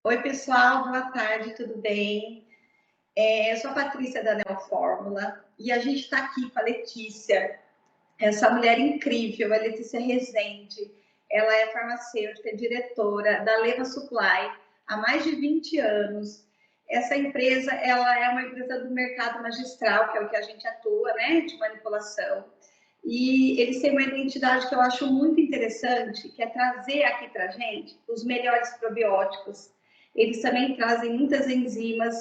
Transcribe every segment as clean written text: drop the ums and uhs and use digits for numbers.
Oi, pessoal, boa tarde, tudo bem? Eu sou a Patrícia da Neofórmula e a gente está aqui com a Letícia, essa mulher incrível, a Letícia Rezende. Ela é farmacêutica, diretora da Leva Supply há mais de 20 anos. Essa empresa, ela é uma empresa do mercado magistral, que é o que a gente atua, né, de manipulação. E eles têm uma identidade que eu acho muito interessante, que é trazer aqui para a gente os melhores probióticos. Eles também trazem muitas enzimas,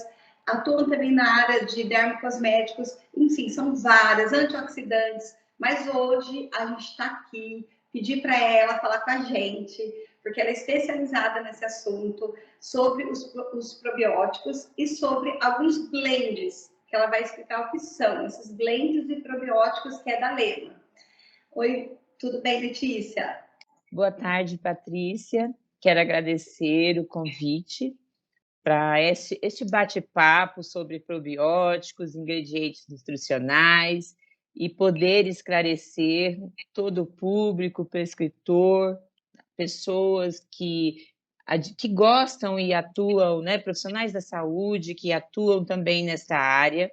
atuam também na área de dermocosméticos, enfim, são várias, antioxidantes. Mas hoje a gente está aqui, pedir para ela falar com a gente, porque ela é especializada nesse assunto, sobre os probióticos e sobre alguns blends, que ela vai explicar o que são esses blends de probióticos que é da Lema. Oi, tudo bem, Letícia? Boa tarde, Patrícia. Quero agradecer o convite para este bate-papo sobre probióticos, ingredientes nutricionais e poder esclarecer todo o público, prescritor, pessoas que gostam e atuam, né, profissionais da saúde que atuam também nessa área.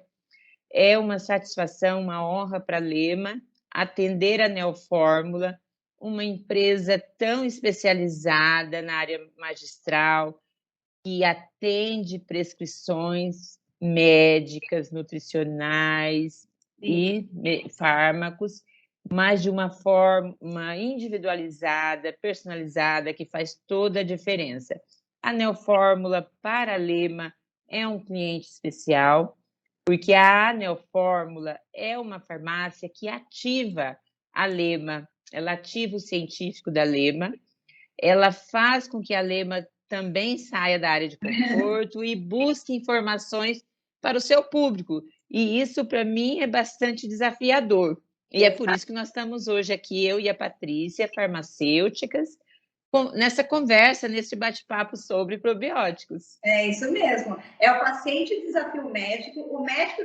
É uma satisfação, uma honra para a Lema atender a Neofórmula, uma empresa tão especializada na área magistral, que atende prescrições médicas, nutricionais e fármacos, mas de uma forma individualizada, personalizada, que faz toda a diferença. A Neofórmula para a Lema é um cliente especial, porque a Neofórmula é uma farmácia que ativa a Lema, ela ativa o científico da Lema, ela faz com que a Lema também saia da área de conforto e busque informações para o seu público. E isso, para mim, é bastante desafiador. E é por isso que nós estamos hoje aqui, eu e a Patrícia, farmacêuticas, nessa conversa, nesse bate-papo sobre probióticos. É isso mesmo. É o paciente desafia o médico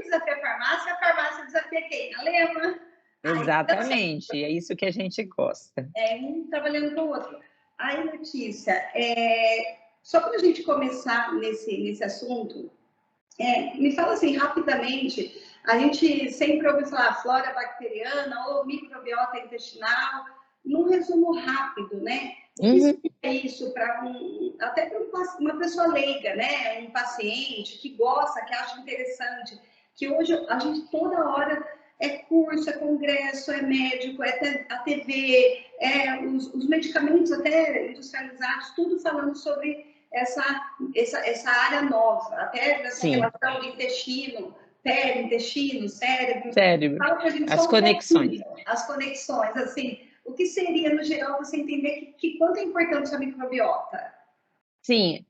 desafia a farmácia desafia quem? A Lema. Exatamente, é isso que a gente gosta. Um trabalhando com o outro. Aí, Letícia, só para a gente começar nesse assunto, me fala assim rapidamente. A gente sempre ouve falar flora bacteriana ou microbiota intestinal, num resumo rápido, né? O que seria isso para até para uma pessoa leiga, né? Um paciente que gosta, que acha interessante, que hoje a gente toda hora é curso, é congresso, é médico, é a TV, os medicamentos até industrializados, tudo falando sobre essa área nova, até dessa relação do intestino, pele, intestino, cérebro. Cérebro, as conexões. As conexões, assim, o que seria, no geral, você entender que quanto é importante a microbiota? Sim,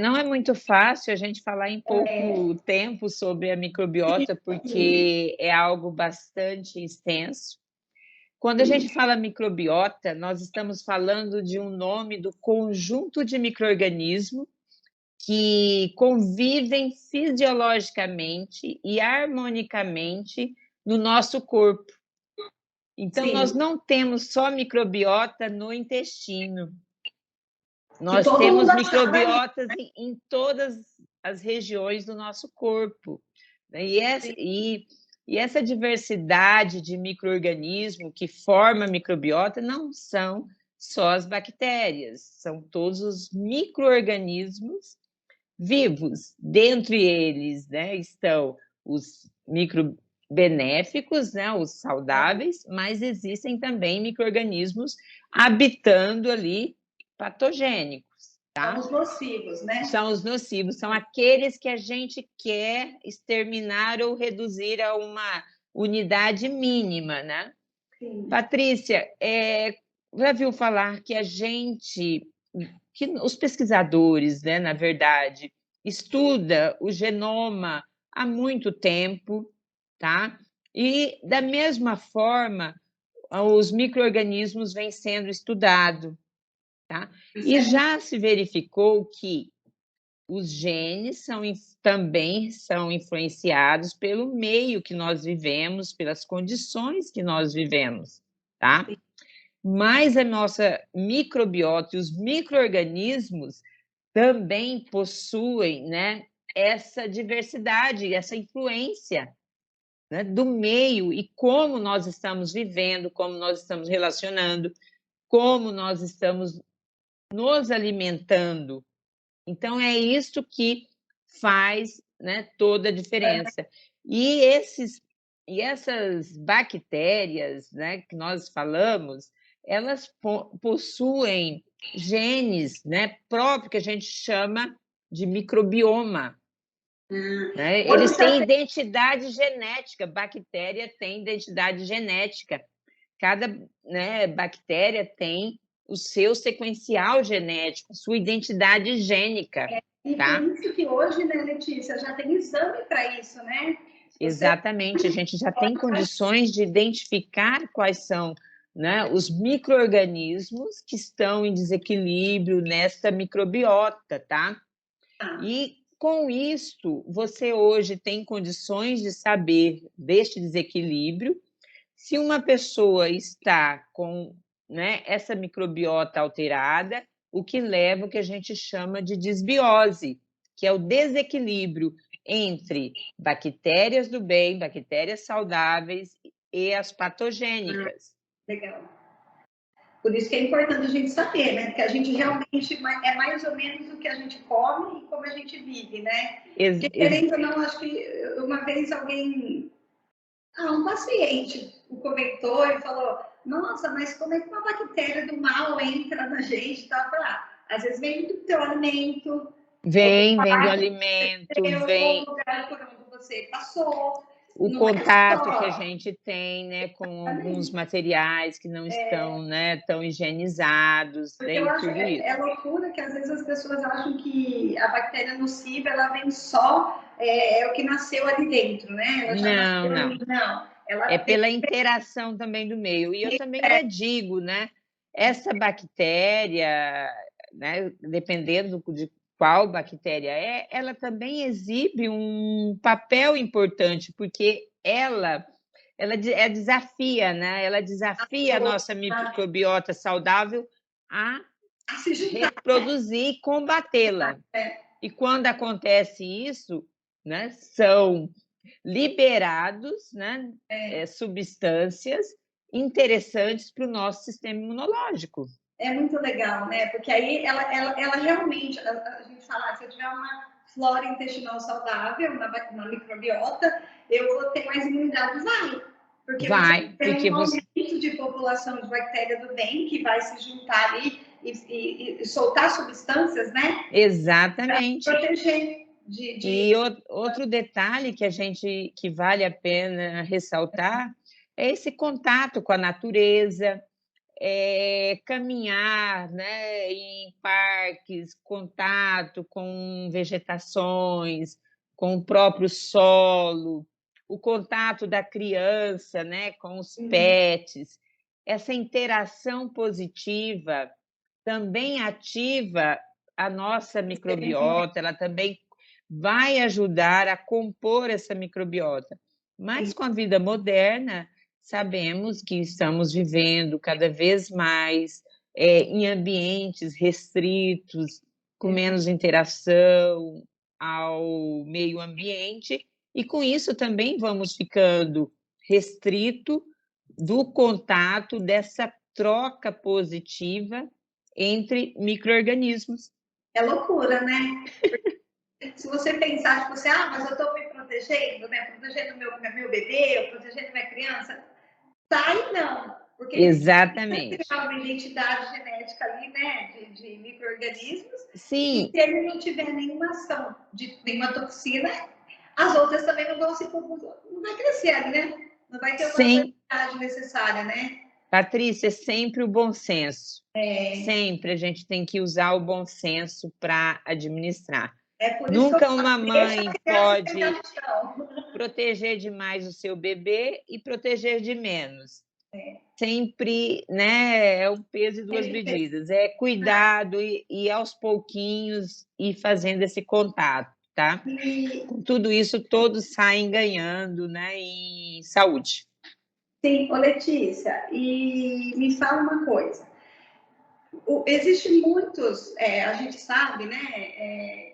não é muito fácil a gente falar em pouco tempo sobre a microbiota, porque é algo bastante extenso. Quando a gente fala microbiota, nós estamos falando de um nome do conjunto de micro-organismos que convivem fisiologicamente e harmonicamente no nosso corpo. Então, nós não temos só microbiota no intestino. Nós temos microbiotas em todas as regiões do nosso corpo. E essa diversidade de micro-organismos que forma a microbiota não são só as bactérias, são todos os micro-organismos vivos. Dentre eles, né, estão os microbenéficos, né, os saudáveis, mas existem também micro-organismos habitando ali patogênicos, tá? São os nocivos, né? São os nocivos, são aqueles que a gente quer exterminar ou reduzir a uma unidade mínima, né? Sim. Patrícia, já viu falar que os pesquisadores, né, na verdade, estuda o genoma há muito tempo, tá? E, da mesma forma, os micro-organismos vêm sendo estudados, tá? E já se verificou que os genes também são influenciados pelo meio que nós vivemos, pelas condições que nós vivemos, tá? Mas a nossa microbiota e os micro-organismos também possuem, né, essa diversidade, essa influência, né, do meio e como nós estamos vivendo, como nós estamos relacionando, como nós estamos nos alimentando. Então, é isso que faz, né, toda a diferença. E essas bactérias, né, que nós falamos, elas possuem genes, né, próprios que a gente chama de microbioma. Né? Eles Hoje já têm tem, identidade genética, bactéria tem identidade genética. Cada, né, bactéria tem o seu sequencial genético, sua identidade gênica, e por tá? isso que hoje, né, Letícia, já tem exame para isso, né? Você Exatamente, a gente já tem condições de identificar quais são, né, os micro-organismos que estão em desequilíbrio nessa microbiota, tá? E com isto, você hoje tem condições de saber deste desequilíbrio, se uma pessoa está com, né, essa microbiota alterada, o que leva o que a gente chama de desbiose, que é o desequilíbrio entre bactérias do bem, bactérias saudáveis e as patogênicas. legal. Por isso que é importante a gente saber, né? Porque a gente realmente é mais ou menos o que a gente come e como a gente vive, né? Ex Porque, ex querendo ou não, acho que uma vez alguém, um paciente comentou e falou: Nossa, mas como é que uma bactéria do mal entra na gente? Tá? Às vezes vem do teu alimento, ou do vem do quarto alimento, ou vem do lugar por onde você passou. o Não é contato que a só. gente tem, né, com alguns materiais que não estão, né, tão higienizados, Porque eu tem acho tudo é isso. loucura que às vezes as pessoas acham que a bactéria nociva ela vem só o que nasceu ali dentro, né? Ela já Não, nasceu não. ali. Não, ela É tem. pela interação também do meio. E eu também ainda digo, né, essa bactéria, né, dependendo de qual bactéria é, ela também exibe um papel importante, porque ela desafia, né? Ela desafia a nossa microbiota saudável a A se juntar. reproduzir e combatê-la. E quando acontece isso, né, são liberados, né, substâncias interessantes para o nosso sistema imunológico. É muito legal, né? Porque aí ela realmente, a gente fala, se eu tiver uma flora intestinal saudável, uma microbiota, eu vou ter mais imunidade, vai. Porque você Vai, tem porque um você. aumento de população de bactéria do bem que vai se juntar ali e soltar substâncias, né? Para Exatamente. proteger E outro detalhe que a gente que vale a pena ressaltar é esse contato com a natureza, caminhar, né, em parques, contato com vegetações, com o próprio solo, o contato da criança, né, com os pets, essa interação positiva também ativa a nossa microbiota, ela também vai ajudar a compor essa microbiota. Mas com a vida moderna, sabemos que estamos vivendo cada vez mais em ambientes restritos, com menos interação ao meio ambiente, e com isso também vamos ficando restrito do contato dessa troca positiva entre micro-organismos. É loucura, né? Se você pensar, tipo assim, mas eu estou me protegendo, né? Protegendo meu bebê, protegendo minha criança, tá e não. Porque ele precisa Exatamente. criar uma identidade genética ali, né? De micro-organismos. E Sim, se ele não tiver nenhuma ação de nenhuma toxina, as outras também não vão se não vai crescer ali, né? Não vai ter uma sem, quantidade necessária, né? Patrícia, sempre o bom senso. Sempre a gente tem que usar o bom senso para administrar. É por isso que eu Nunca falo, uma deixa mãe a criança pode pegar chão. proteger demais o seu bebê e proteger de menos. Sempre, né, é um peso e duas medidas. É cuidado e aos pouquinhos ir fazendo esse contato, tá? E, Com tudo isso, todos saem ganhando, né, em saúde. sim, ô Letícia, e me fala uma coisa. Existe muitos, a gente sabe, né?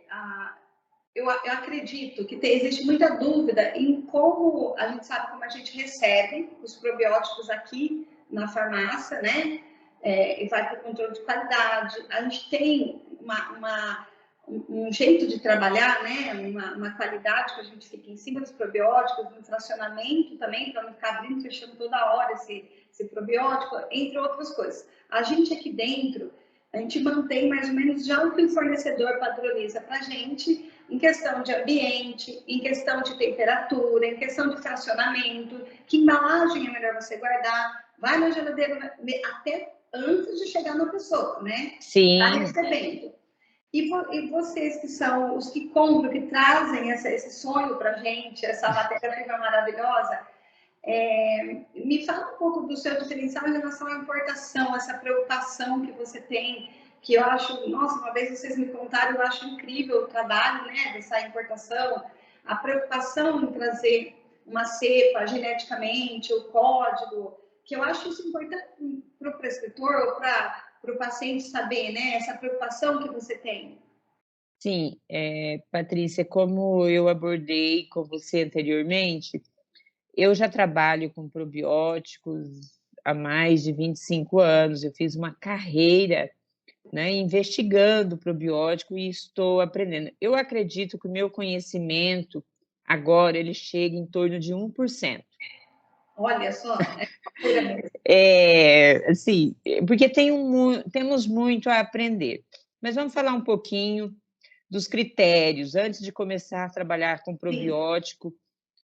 Eu acredito que existe muita dúvida em como a gente sabe como a gente recebe os probióticos aqui na farmácia, né? E vai para o controle de qualidade. A gente tem um jeito de trabalhar, né? Uma qualidade que a gente fica em cima dos probióticos, um fracionamento também, para não ficar abrindo e fechando toda hora esse probiótico, entre outras coisas. A gente aqui dentro, a gente mantém mais ou menos já o que o fornecedor padroniza para a gente, em questão de ambiente, em questão de temperatura, em questão de fracionamento, que embalagem é melhor você guardar, vai na geladeira até antes de chegar na pessoa, né? Está Sim, recebendo. E vocês que são os que compram, que trazem esse sonho para a gente, essa matéria-prima maravilhosa, me fala um pouco do seu diferencial em relação à importação, essa preocupação que você tem, que eu acho, nossa, uma vez vocês me contaram, eu acho incrível o trabalho, né, dessa importação, a preocupação em trazer uma cepa geneticamente, o código, que eu acho isso importante para o prescritor ou para o paciente saber, né, essa preocupação que você tem. sim, Patrícia, como eu abordei com você anteriormente, eu já trabalho com probióticos há mais de 25 anos, eu fiz uma carreira, né, investigando probiótico e estou aprendendo. Eu acredito que o meu conhecimento agora ele chega em torno de 1%. Olha só, é pura mesmo. Assim, porque temos muito a aprender. Mas vamos falar um pouquinho dos critérios antes de começar a trabalhar com Sim. probiótico,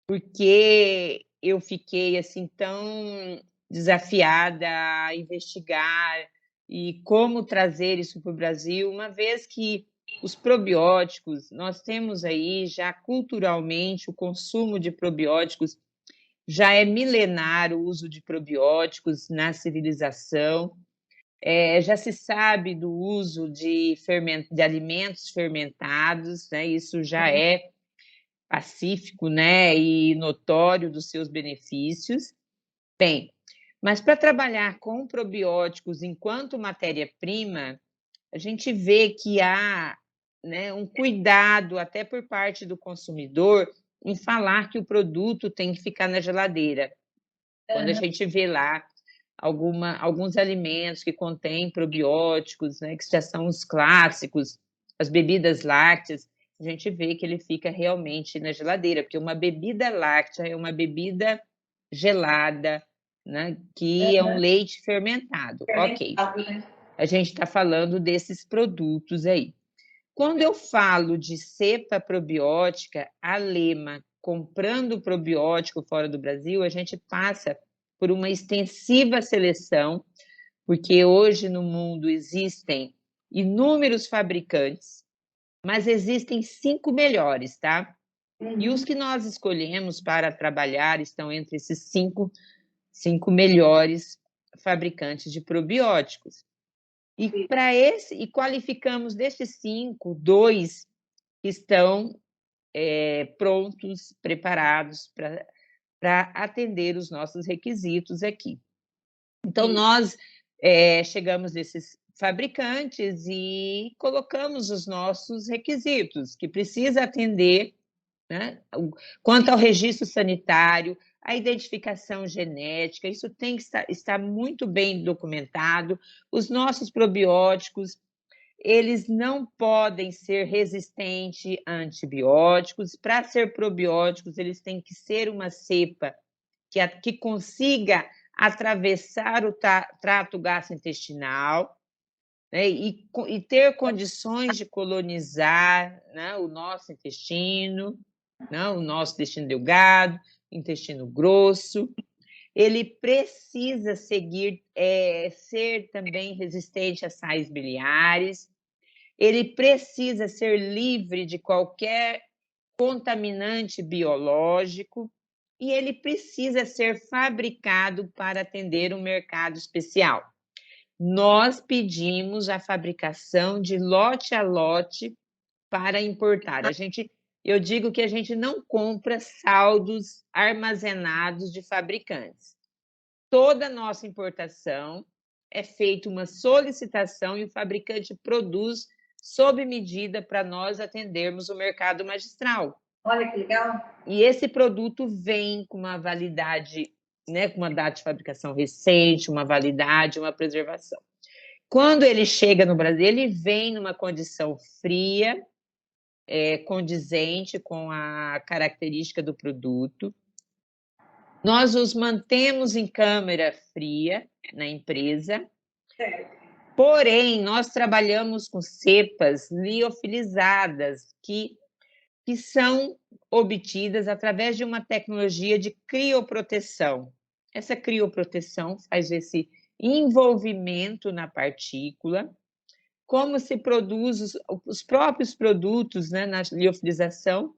porque eu fiquei assim tão desafiada a investigar e como trazer isso para o Brasil, uma vez que os probióticos, nós temos aí já culturalmente o consumo de probióticos, já é milenar o uso de probióticos na civilização, já se sabe do uso de alimentos fermentados, né? Isso já é pacífico, né, e notório dos seus benefícios. Bem, mas para trabalhar com probióticos enquanto matéria-prima, a gente vê que há, né, um cuidado até por parte do consumidor em falar que o produto tem que ficar na geladeira. Quando a gente vê lá alguns alimentos que contêm probióticos, né, que já são os clássicos, as bebidas lácteas, a gente vê que ele fica realmente na geladeira, porque uma bebida láctea é uma bebida gelada, né, que é um leite fermentado. Ok, Fermentado, né? a gente está falando desses produtos aí. Quando eu falo de cepa probiótica, a Lema comprando probiótico fora do Brasil, a gente passa por uma extensiva seleção, porque hoje no mundo existem inúmeros fabricantes, mas existem 5 melhores, tá? E os Uhum. que nós escolhemos para trabalhar estão entre esses cinco melhores fabricantes de probióticos. E qualificamos destes 5, 2 estão prontos, preparados para atender os nossos requisitos aqui. Então, Sim. nós chegamos nesses fabricantes e colocamos os nossos requisitos, que precisa atender, né? Quanto ao registro sanitário, a identificação genética, isso tem que estar muito bem documentado. Os nossos probióticos, eles não podem ser resistentes a antibióticos. Para ser probióticos, eles têm que ser uma cepa que consiga atravessar o trato gastrointestinal, né, e ter condições de colonizar, né, o nosso intestino, né, o nosso intestino delgado, intestino grosso. Ele precisa ser também resistente a sais biliares, ele precisa ser livre de qualquer contaminante biológico e ele precisa ser fabricado para atender um mercado especial. Nós pedimos a fabricação de lote a lote para importar. Eu digo que a gente não compra saldos armazenados de fabricantes. Toda a nossa importação é feita uma solicitação e o fabricante produz sob medida para nós atendermos o mercado magistral. Olha que legal. E esse produto vem com uma validade, né, com uma data de fabricação recente, uma validade, uma preservação. Quando ele chega no Brasil, ele vem numa condição fria, condizente com a característica do produto. Nós os mantemos em câmara fria na empresa, porém, nós trabalhamos com cepas liofilizadas que são obtidas através de uma tecnologia de crioproteção. Essa crioproteção faz esse envolvimento na partícula, como se produz os próprios produtos, né, na liofilização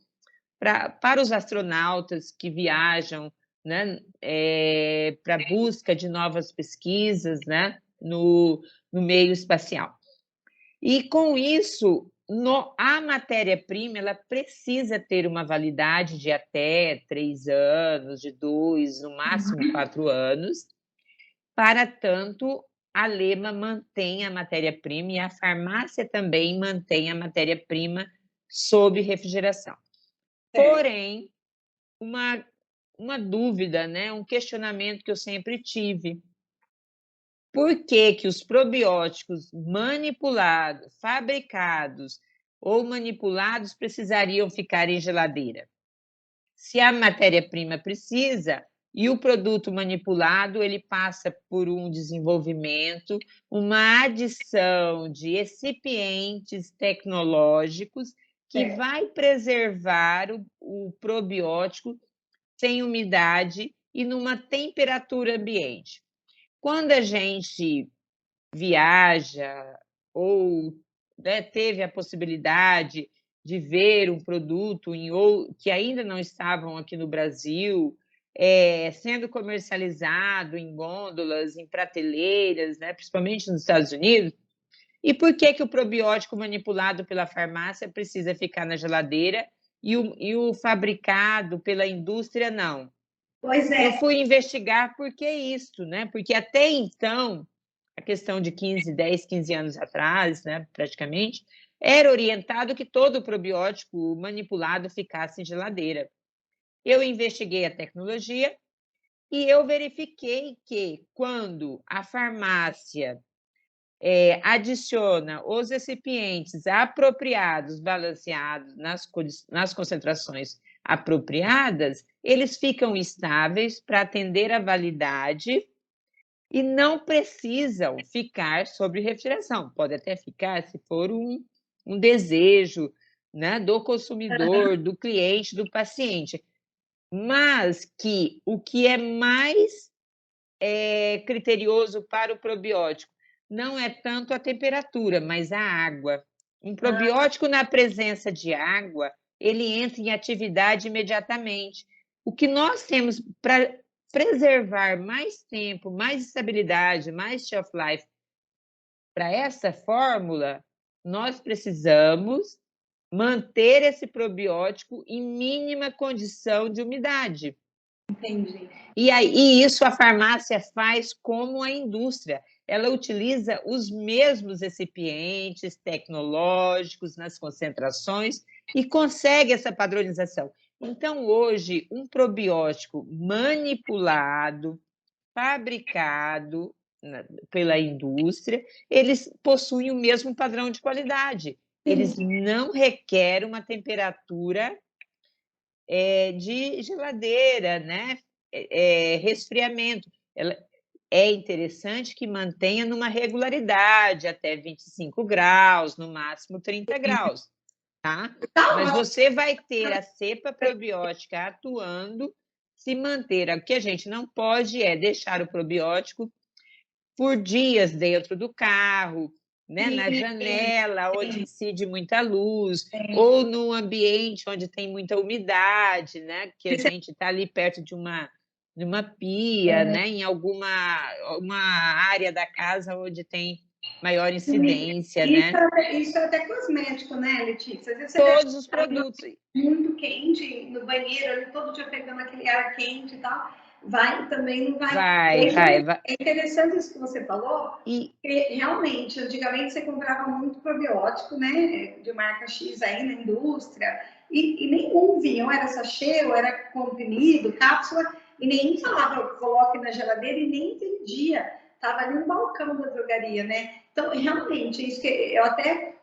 para os astronautas que viajam, né, para a busca de novas pesquisas, né, no meio espacial. E, com isso, a matéria-prima ela precisa ter uma validade de até 3 anos, de 2, no máximo 4 anos. Para tanto, a Lema mantém a matéria-prima e a farmácia também mantém a matéria-prima sob refrigeração. Porém, uma dúvida, né, um questionamento que eu sempre tive. Por que que os probióticos manipulados, fabricados ou manipulados precisariam ficar em geladeira? Se a matéria-prima precisa e o produto manipulado, ele passa por um desenvolvimento, uma adição de excipientes tecnológicos que vai preservar o probiótico sem umidade e numa temperatura ambiente. Quando a gente viaja ou, né, teve a possibilidade de ver um produto que ainda não estavam aqui no Brasil, sendo comercializado em gôndolas, em prateleiras, né, principalmente nos Estados Unidos, e por que que o probiótico manipulado pela farmácia precisa ficar na geladeira e o fabricado pela indústria não? Pois é. Eu fui investigar por que isso, né? Porque até então, a questão de 10, 15 anos atrás, né, praticamente, era orientado que todo o probiótico manipulado ficasse em geladeira. Eu investiguei a tecnologia e eu verifiquei que quando a farmácia adiciona os recipientes apropriados, balanceados nas concentrações apropriadas, eles ficam estáveis para atender a validade e não precisam ficar sob refrigeração. Pode até ficar se for um desejo, né, do consumidor, do cliente, do paciente, mas que o que é mais criterioso para o probiótico não é tanto a temperatura, mas a água. Um probiótico na presença de água, ele entra em atividade imediatamente. O que nós temos para preservar mais tempo, mais estabilidade, mais shelf life para essa fórmula, nós precisamos manter esse probiótico em mínima condição de umidade. Entendi. E isso a farmácia faz como a indústria. Ela utiliza os mesmos recipientes tecnológicos nas concentrações e consegue essa padronização. Então, hoje, um probiótico manipulado, fabricado pela indústria, eles possuem o mesmo padrão de qualidade. Eles não requerem uma temperatura de geladeira, né? Resfriamento. É interessante que mantenha numa regularidade, até 25 graus, no máximo 30 graus, tá? Mas você vai ter a cepa probiótica atuando se manter. O que a gente não pode é deixar o probiótico por dias dentro do carro, né, na janela, onde incide muita luz, ou num ambiente onde tem muita umidade, né, que a gente está ali perto de uma pia, né, em uma área da casa onde tem maior incidência, né? Isso é até cosmético, né, Letícia? Às vezes você todos os produtos. muito quente no banheiro, ali, todo dia pegando aquele ar quente e tal. vai também não vai. Vai. É interessante isso que você falou, E porque realmente, antigamente você comprava muito probiótico, né, de marca X aí na indústria, e nenhum vinha, ou era sachê, ou era comprimido, cápsula, e nenhum falava, coloque na geladeira, e nem vendia. Estava ali no balcão da drogaria, né? Então, realmente, isso que eu até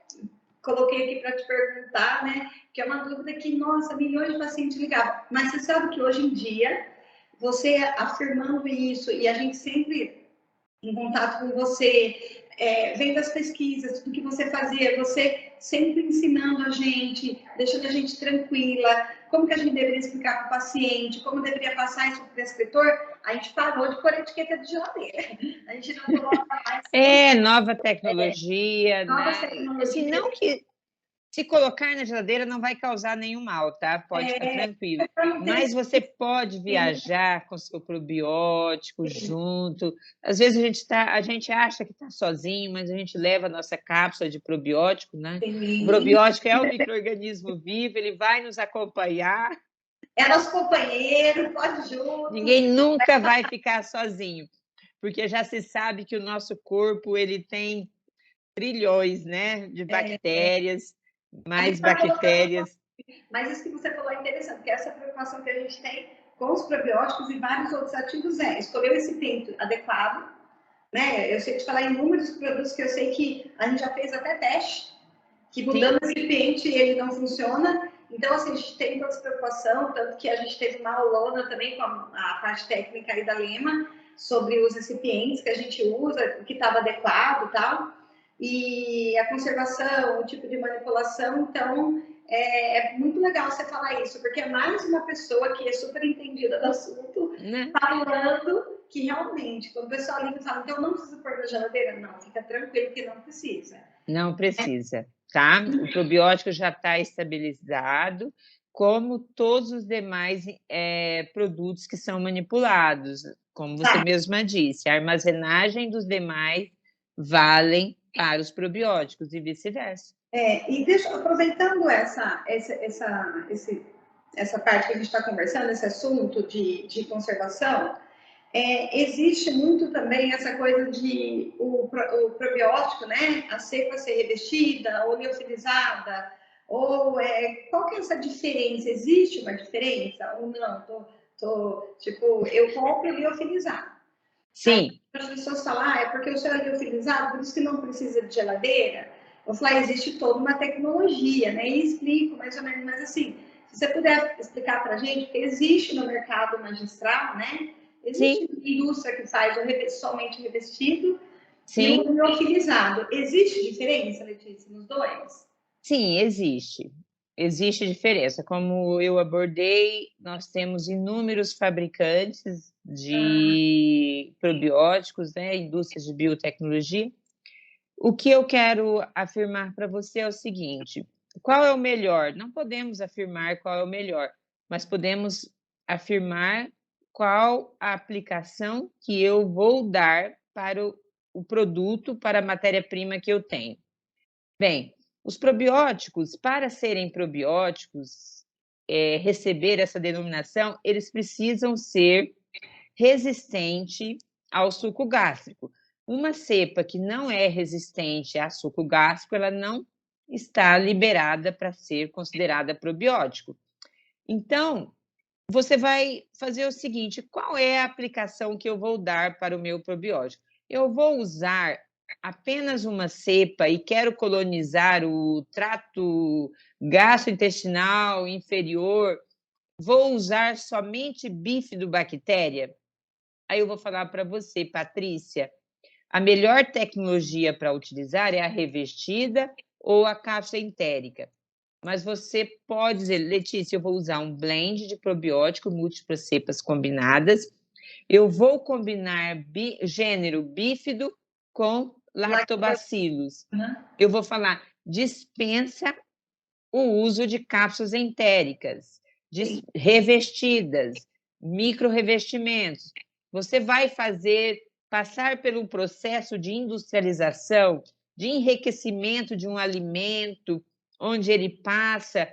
coloquei aqui para te perguntar, né? Que é uma dúvida que, nossa, milhões de pacientes ligavam. Mas você sabe que hoje em dia, você afirmando isso, e a gente sempre em contato com você, vendo as pesquisas, tudo que você fazia, você sempre ensinando a gente, deixando a gente tranquila, como que a gente deveria explicar para o paciente, como deveria passar isso para o prescritor, a gente parou de pôr etiqueta de geladeira. A gente não coloca mais nova tecnologia, novas né? Assim, tecnologias. não que se colocar na geladeira não vai causar nenhum mal, tá? Pode ficar tranquilo. Para não ter Mas você pode viajar com seu probiótico junto. Às vezes a gente acha que está sozinho, mas a gente leva a nossa cápsula de probiótico, né? O sim, probiótico é um micro-organismo vivo, ele vai nos acompanhar. é nosso companheiro, pode junto. Ninguém nunca vai ficar sozinho, porque já se sabe que o nosso corpo ele tem trilhões, né, de bactérias, A gente mais está colocando. bactérias. Mas isso que você falou é interessante, porque essa preocupação que a gente tem com os probióticos e vários outros ativos é escolher o recipiente adequado, né? Eu sei te falar inúmeros produtos que eu sei que a gente já fez até teste, que mudando Sim, o recipiente ele não funciona. Então, assim, a gente tem toda essa preocupação, tanto que a gente teve uma aulona também com a parte técnica aí da Lema sobre os recipientes que a gente usa, o que estava adequado e tal, e a conservação, o tipo de manipulação. Então, é muito legal você falar isso, porque é mais uma pessoa que é super entendida do assunto né? falando que realmente, quando o pessoal liga e fala, então não precisa pôr na geladeira, não, fica tranquilo que não precisa. Não precisa, tá? O probiótico já está estabilizado, como todos os demais produtos que são manipulados, como você Tá. mesma disse, a armazenagem dos demais valem para os probióticos e vice-versa. E deixa, aproveitando essa parte que a gente está conversando, esse assunto de conservação, existe muito também essa coisa de o probiótico, né? A cepa ser revestida ou liofilizada, ou qual que é essa diferença? Existe uma diferença ou não? Tipo, eu compro liofilizado. Aí Sim, as pessoas falam, é porque o seu é liofilizado, por isso que não precisa de geladeira. Eu falei, existe toda uma tecnologia, né? E explico mais ou menos, mas assim, se você puder explicar para a gente, porque existe no mercado magistral, né? Existe sim, indústria que faz somente revestido e o sim. liofilizado. Existe diferença, Letícia, nos dois? Sim, existe. Existe diferença. Como eu abordei, nós temos inúmeros fabricantes de probióticos, né, indústrias de biotecnologia. O que eu quero afirmar para você é o seguinte: qual é o melhor? Não podemos afirmar qual é o melhor, mas podemos afirmar qual a aplicação que eu vou dar para o produto, para a matéria-prima que eu tenho. Bem, os probióticos, para serem probióticos, receber essa denominação, eles precisam ser resistente ao suco gástrico. Uma cepa que não é resistente a suco gástrico, ela não está liberada para ser considerada probiótico. Então, você vai fazer o seguinte: qual é a aplicação que eu vou dar para o meu probiótico? Eu vou usar apenas uma cepa e quero colonizar o trato gastrointestinal inferior, vou usar somente bifidobactéria? Aí eu vou falar para você, Patrícia, a melhor tecnologia para utilizar é a revestida ou a cápsula entérica. Mas você pode dizer, Letícia, eu vou usar um blend de probiótico, múltiplas cepas combinadas. Eu vou combinar gênero bífido com lactobacilos. Eu vou falar, dispensa o uso de cápsulas entéricas, revestidas, micro-revestimentos. Você vai passar pelo processo de industrialização, de enriquecimento de um alimento, onde ele passa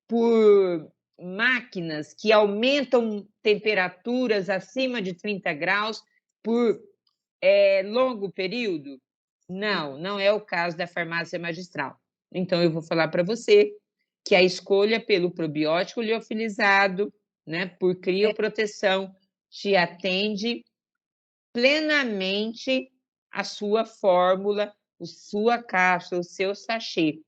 por máquinas que aumentam temperaturas acima de 30 graus por longo período? Não, não é o caso da farmácia magistral. Então, eu vou falar para você que a escolha pelo probiótico liofilizado, né, por crioproteção, te atende plenamente a sua fórmula, a sua caixa, o seu sachê.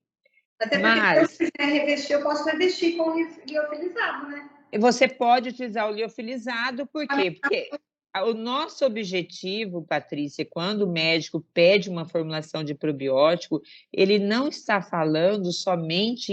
Até porque se eu quiser revestir, eu posso revestir com liofilizado, né? Você pode utilizar o liofilizado, por quê? Porque o nosso objetivo, Patrícia, quando o médico pede uma formulação de probiótico, ele não está falando somente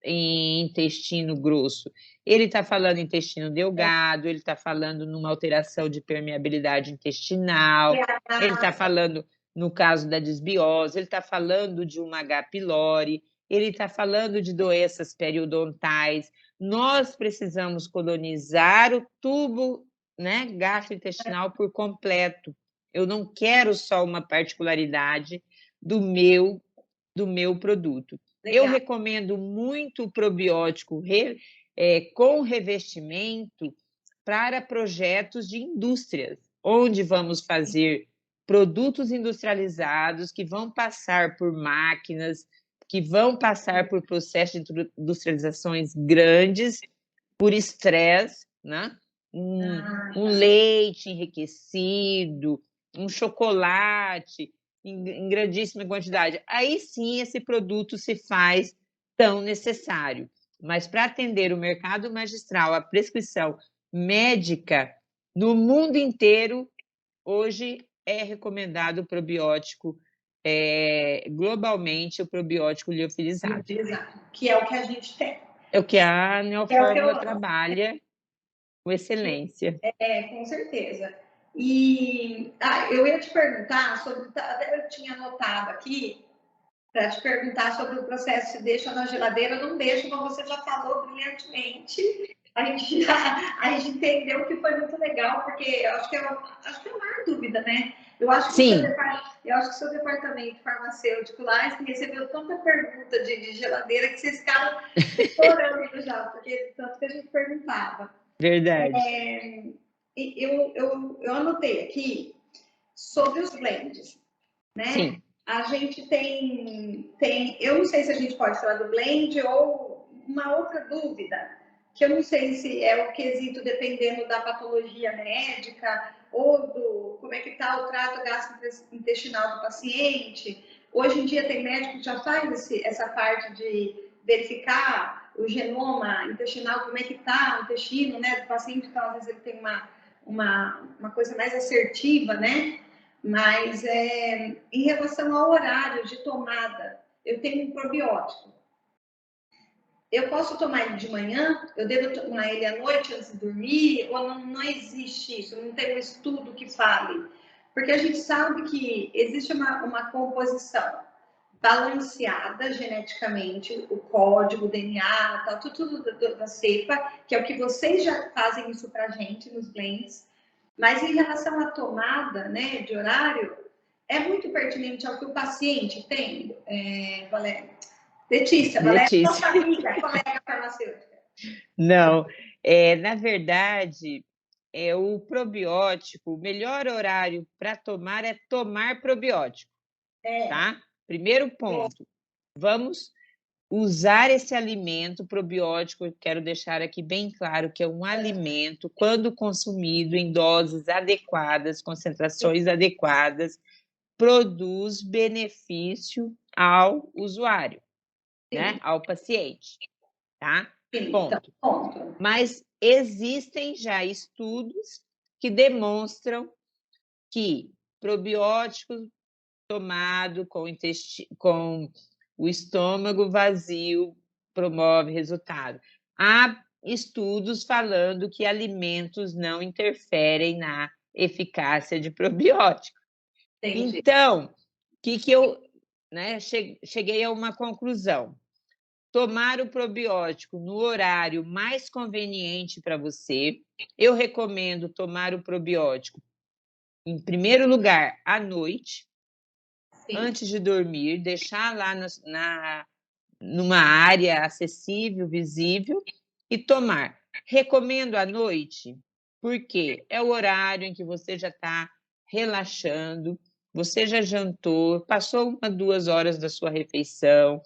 em intestino grosso, ele está falando em intestino delgado, ele está falando numa alteração de permeabilidade intestinal, ele está falando, no caso da desbiose, ele está falando de uma H. pylori, ele está falando de doenças periodontais. Nós precisamos colonizar o tubo, né, gastrointestinal por completo. Eu não quero só uma particularidade do meu produto. Legal. Eu recomendo muito o probiótico com revestimento para projetos de indústrias, onde vamos fazer produtos industrializados que vão passar por máquinas, que vão passar por processos de industrializações grandes, por estresse, né? Um leite enriquecido, um chocolate em grandíssima quantidade. Aí sim esse produto se faz tão necessário. Mas para atender o mercado magistral, a prescrição médica, no mundo inteiro, hoje é recomendado o probiótico, globalmente, o probiótico liofilizado. Que é o que a gente tem. É o que a Neofórmula trabalha com excelência. Com certeza. E eu ia te perguntar sobre, até eu tinha anotado aqui, para te perguntar sobre o processo se deixa na geladeira ou não deixa, como você já falou brilhantemente. A gente entendeu que foi muito legal, porque eu acho que é a maior dúvida, né? Eu acho que o seu departamento farmacêutico lá recebeu tanta pergunta de geladeira que vocês ficaram estourando já, porque tanto que a gente perguntava. Verdade. Eu anotei aqui sobre os blends, né? Sim. A gente tem, eu não sei se a gente pode falar do blend ou uma outra dúvida, que eu não sei se é o quesito dependendo da patologia médica ou do como é que está o trato gastrointestinal do paciente. Hoje em dia tem médico que já faz essa parte de verificar o genoma intestinal, como é que está o intestino, né, do paciente, então às vezes ele tem uma coisa mais assertiva, né? Mas em relação ao horário de tomada, eu tenho um probiótico. Eu posso tomar ele de manhã? Eu devo tomar ele à noite antes de dormir? Ou não existe isso? Não tem um estudo que fale? Porque a gente sabe que existe uma composição balanceada geneticamente, o código, o DNA, tal, tudo da cepa, que é o que vocês já fazem isso para a gente nos blends. Mas em relação à tomada, né, de horário, é muito pertinente ao que o paciente tem, Valéria. Letícia, nossa amiga, colega farmacêutica. Não, na verdade, o probiótico, o melhor horário para tomar é tomar probiótico, tá? Primeiro ponto, vamos usar esse alimento probiótico, eu quero deixar aqui bem claro que é um alimento, quando consumido em doses adequadas, concentrações adequadas, produz benefício ao usuário, né? Ao paciente, tá? Ponto. Mas existem já estudos que demonstram que probiótico tomado com o estômago vazio promove resultado. Há estudos falando que alimentos não interferem na eficácia de probiótico. Entendi. Então, o que eu cheguei a uma conclusão. Tomar o probiótico no horário mais conveniente para você. Eu recomendo tomar o probiótico, em primeiro lugar, à noite, antes de dormir, deixar lá numa área acessível, visível, e tomar. Recomendo à noite, porque é o horário em que você já está relaxando, você já jantou, passou 1, 2 horas da sua refeição,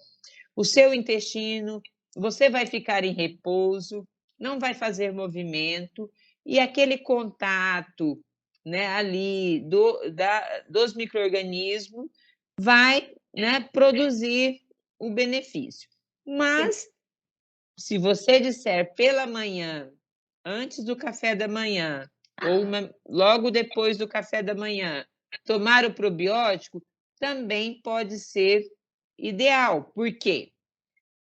o seu intestino, você vai ficar em repouso, não vai fazer movimento, e aquele contato, né, ali dos micro-organismos vai, né, produzir o benefício. Sim. Mas, se você disser pela manhã, antes do café da manhã, ou logo depois do café da manhã, tomar o probiótico, também pode ser ideal. Por quê?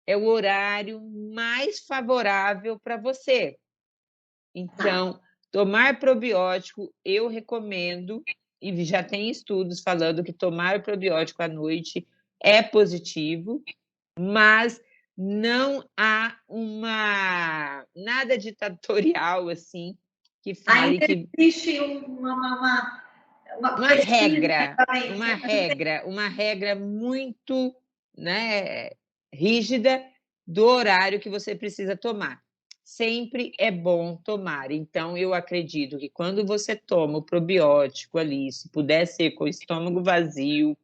É o horário mais favorável para você. Então, tomar probiótico, eu recomendo, e já tem estudos falando que tomar probiótico à noite é positivo, mas não há nada ditatorial assim que fale Ainda que existe uma pesquisa, uma regra muito, né, rígida do horário que você precisa tomar. Sempre é bom tomar. Então, eu acredito que quando você toma o probiótico ali, se puder ser com o estômago vazio,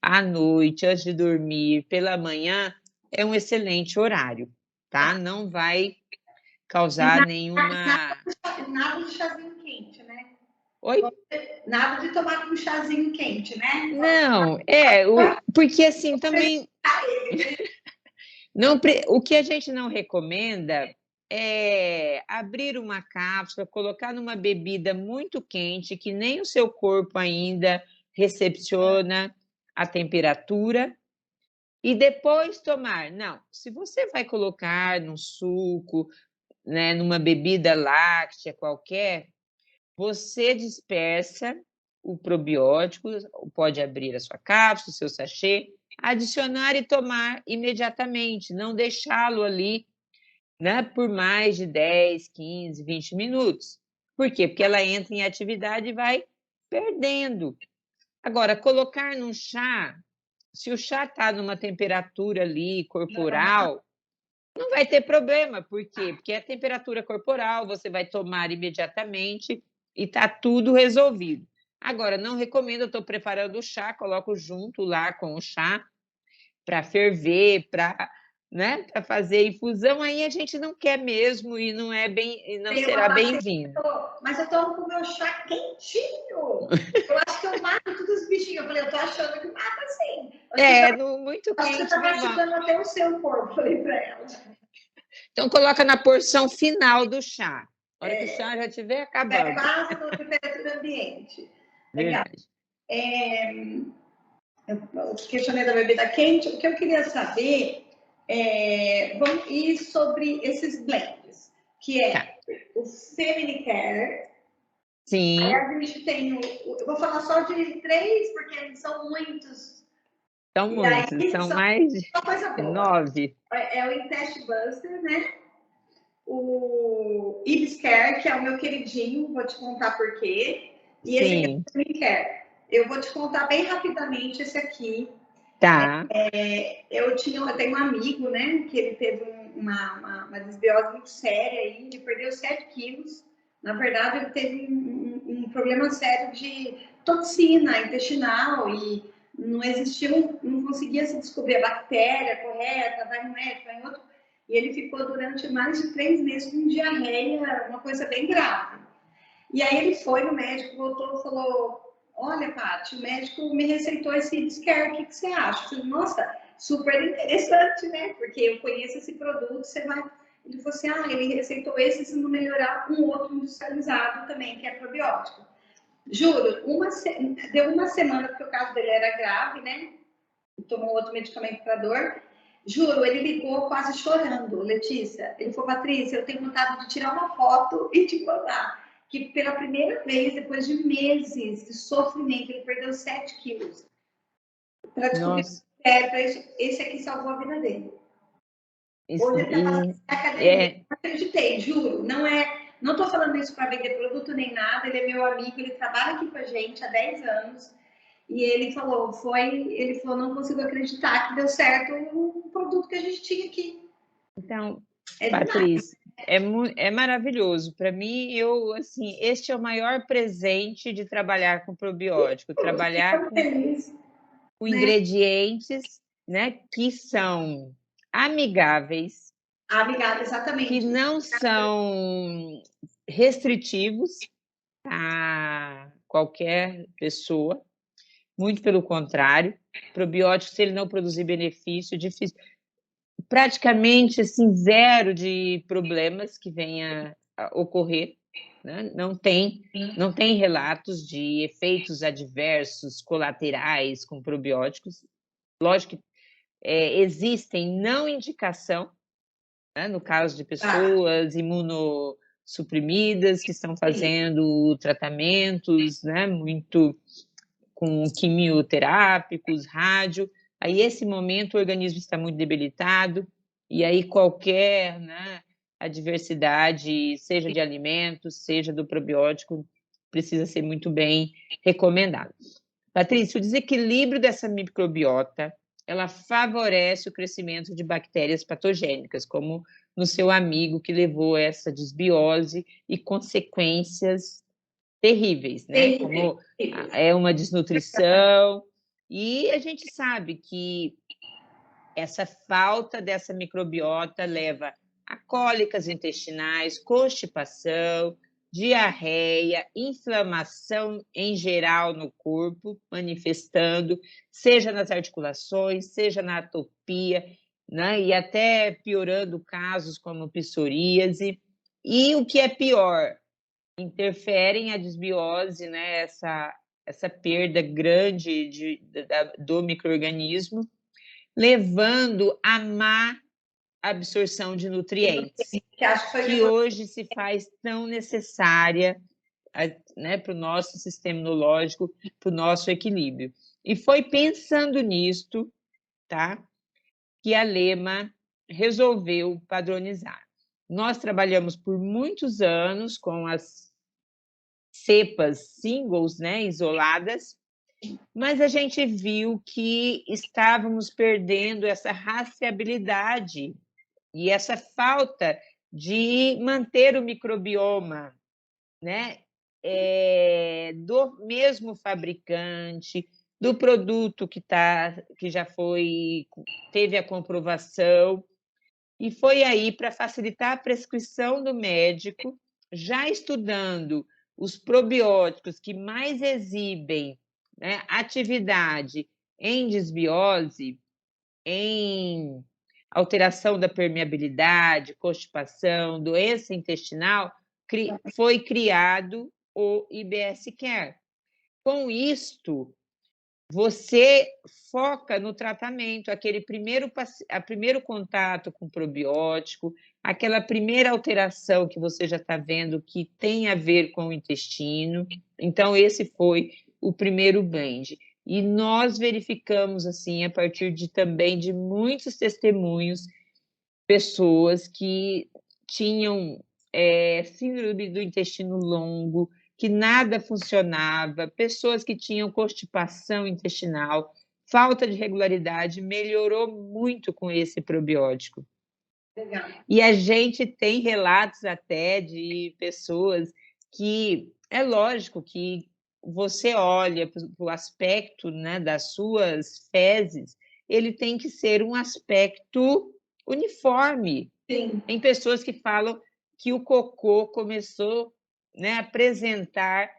à noite, antes de dormir, pela manhã, é um excelente horário, tá? Não vai causar nenhuma. nada de chazinho quente, né? Oi? Nada de tomar com chazinho quente, né? Não, porque assim também não, o que a gente não recomenda é abrir uma cápsula, colocar numa bebida muito quente que nem o seu corpo ainda recepciona a temperatura e depois tomar. Não, se você vai colocar num suco, né, numa bebida láctea qualquer, você dispersa o probiótico, pode abrir a sua cápsula, o seu sachê, adicionar e tomar imediatamente, não deixá-lo ali, né, por mais de 10, 15, 20 minutos. Por quê? Porque ela entra em atividade e vai perdendo. Agora, colocar num chá, se o chá está numa temperatura ali corporal, não vai ter problema. Por quê? Porque é a temperatura corporal, você vai tomar imediatamente e está tudo resolvido. Agora, não recomendo, eu estou preparando o chá, coloco junto lá com o chá para ferver, para, né, para fazer infusão, aí a gente não quer mesmo e não é bem, e não Tem uma será paciente, bem-vindo. mas eu tomo com o meu chá quentinho. Eu acho que eu mato todos os bichinhos. Eu falei, eu tô achando que mata sim. Muito Acho que você quente tá não vão. machucando até o seu corpo, falei pra ela. Então coloca na porção final do chá. A hora que o chá já estiver É acabando. quase na temperatura ambiente. Legal. Verdade. Eu questionei da bebida quente. O que eu queria saber vamos ir sobre esses blends, que Tá. é o Feminine Care. Aí Sim, a gente tem eu vou falar só de 3, porque são muitos. são E aí muitos, são são mais uma coisa de boa. 9. É o Intest Buster, né? O Ibis Care, que é o meu queridinho, vou te contar por quê. E esse aqui é Sim, o Feminine Care. Eu vou te contar bem rapidamente esse aqui. tá. Eu tenho um amigo, né, que ele teve uma desbiose muito séria aí, ele perdeu 7 quilos. Na verdade, ele teve um problema sério de toxina intestinal e não existiu, não conseguia se descobrir a bactéria correta, vai no médico, vai em outro. E ele ficou durante mais de 3 meses com diarreia, uma coisa bem grave. E aí ele foi no médico, voltou e falou: olha, Paty, o médico me receitou esse Ibiscare, o que você acha? Eu falei, nossa, super interessante, né? Porque eu conheço esse produto, você vai. Ele falou assim: ele receitou esse, se não melhorar, um outro industrializado também, que é probiótico. Juro, deu uma semana, porque o caso dele era grave, né? Tomou outro medicamento para dor. Juro, ele ligou quase chorando, Letícia. Ele falou, Patrícia, eu tenho vontade de tirar uma foto e te mandar. Que pela primeira vez, depois de meses de sofrimento, ele perdeu 7 quilos. Para descobrir Nossa. esse aqui salvou a vida dele. Isso, Hoje ele está fazendo academia. é, Não acreditei, juro. Não estou falando isso para vender produto nem nada. Ele é meu amigo, ele trabalha aqui com a gente há 10 anos. E ele falou, não consigo acreditar que deu certo o produto que a gente tinha aqui. então, É demais. Patrícia, é maravilhoso. Para mim, assim, este é o maior presente de trabalhar com probiótico, Eu fiquei trabalhar tão feliz, com né? ingredientes, né, que são amigáveis, Amigável, que exatamente. não são restritivos a qualquer pessoa, muito pelo contrário. Probiótico, se ele não produzir benefício, é difícil, praticamente assim, zero de problemas que venha a ocorrer, né? Não tem relatos de efeitos adversos colaterais com probióticos. Lógico que existem não indicação, né, no caso de Tá. pessoas imunossuprimidas que estão fazendo tratamentos, né, muito com quimioterápicos, rádio. Aí, esse momento, o organismo está muito debilitado, e aí qualquer, né, adversidade, seja de alimentos, seja do probiótico, precisa ser muito bem recomendado. Patrícia, o desequilíbrio dessa microbiota, ela favorece o crescimento de bactérias patogênicas, como no seu amigo que levou essa desbiose e consequências terríveis, né? Terrível, Como terrível. é uma desnutrição, e a gente sabe que essa falta dessa microbiota leva a cólicas intestinais, constipação, diarreia, inflamação em geral no corpo, manifestando, seja nas articulações, seja na atopia, né? E até piorando casos como psoríase. E o que é pior, interferem a desbiose, né? Essa perda grande do micro-organismo, levando a má absorção de nutrientes, Que acho que foi o que que hoje se faz tão necessária, né, para o nosso sistema imunológico, para o nosso equilíbrio. E foi pensando nisto, tá, que a Lema resolveu padronizar. Nós trabalhamos por muitos anos com as cepas singles, né, isoladas, mas a gente viu que estávamos perdendo essa rastreabilidade e essa falta de manter o microbioma, né, do mesmo fabricante, do produto que já teve a comprovação, e foi aí para facilitar a prescrição do médico, já estudando os probióticos que mais exibem, né, atividade em desbiose, em alteração da permeabilidade, constipação, doença intestinal, foi criado o IBS Care. Com isto, você foca no tratamento, primeiro contato com o probiótico, aquela primeira alteração que você já está vendo que tem a ver com o intestino. Então, esse foi o primeiro blend. E nós verificamos, assim, a partir também de muitos testemunhos, pessoas que tinham síndrome do intestino longo, que nada funcionava, pessoas que tinham constipação intestinal, falta de regularidade, melhorou muito com esse probiótico. legal. E a gente tem relatos até de pessoas que, é lógico que você olha para o aspecto, né, das suas fezes, ele tem que ser um aspecto uniforme. Sim. Tem pessoas que falam que o cocô começou, né, a apresentar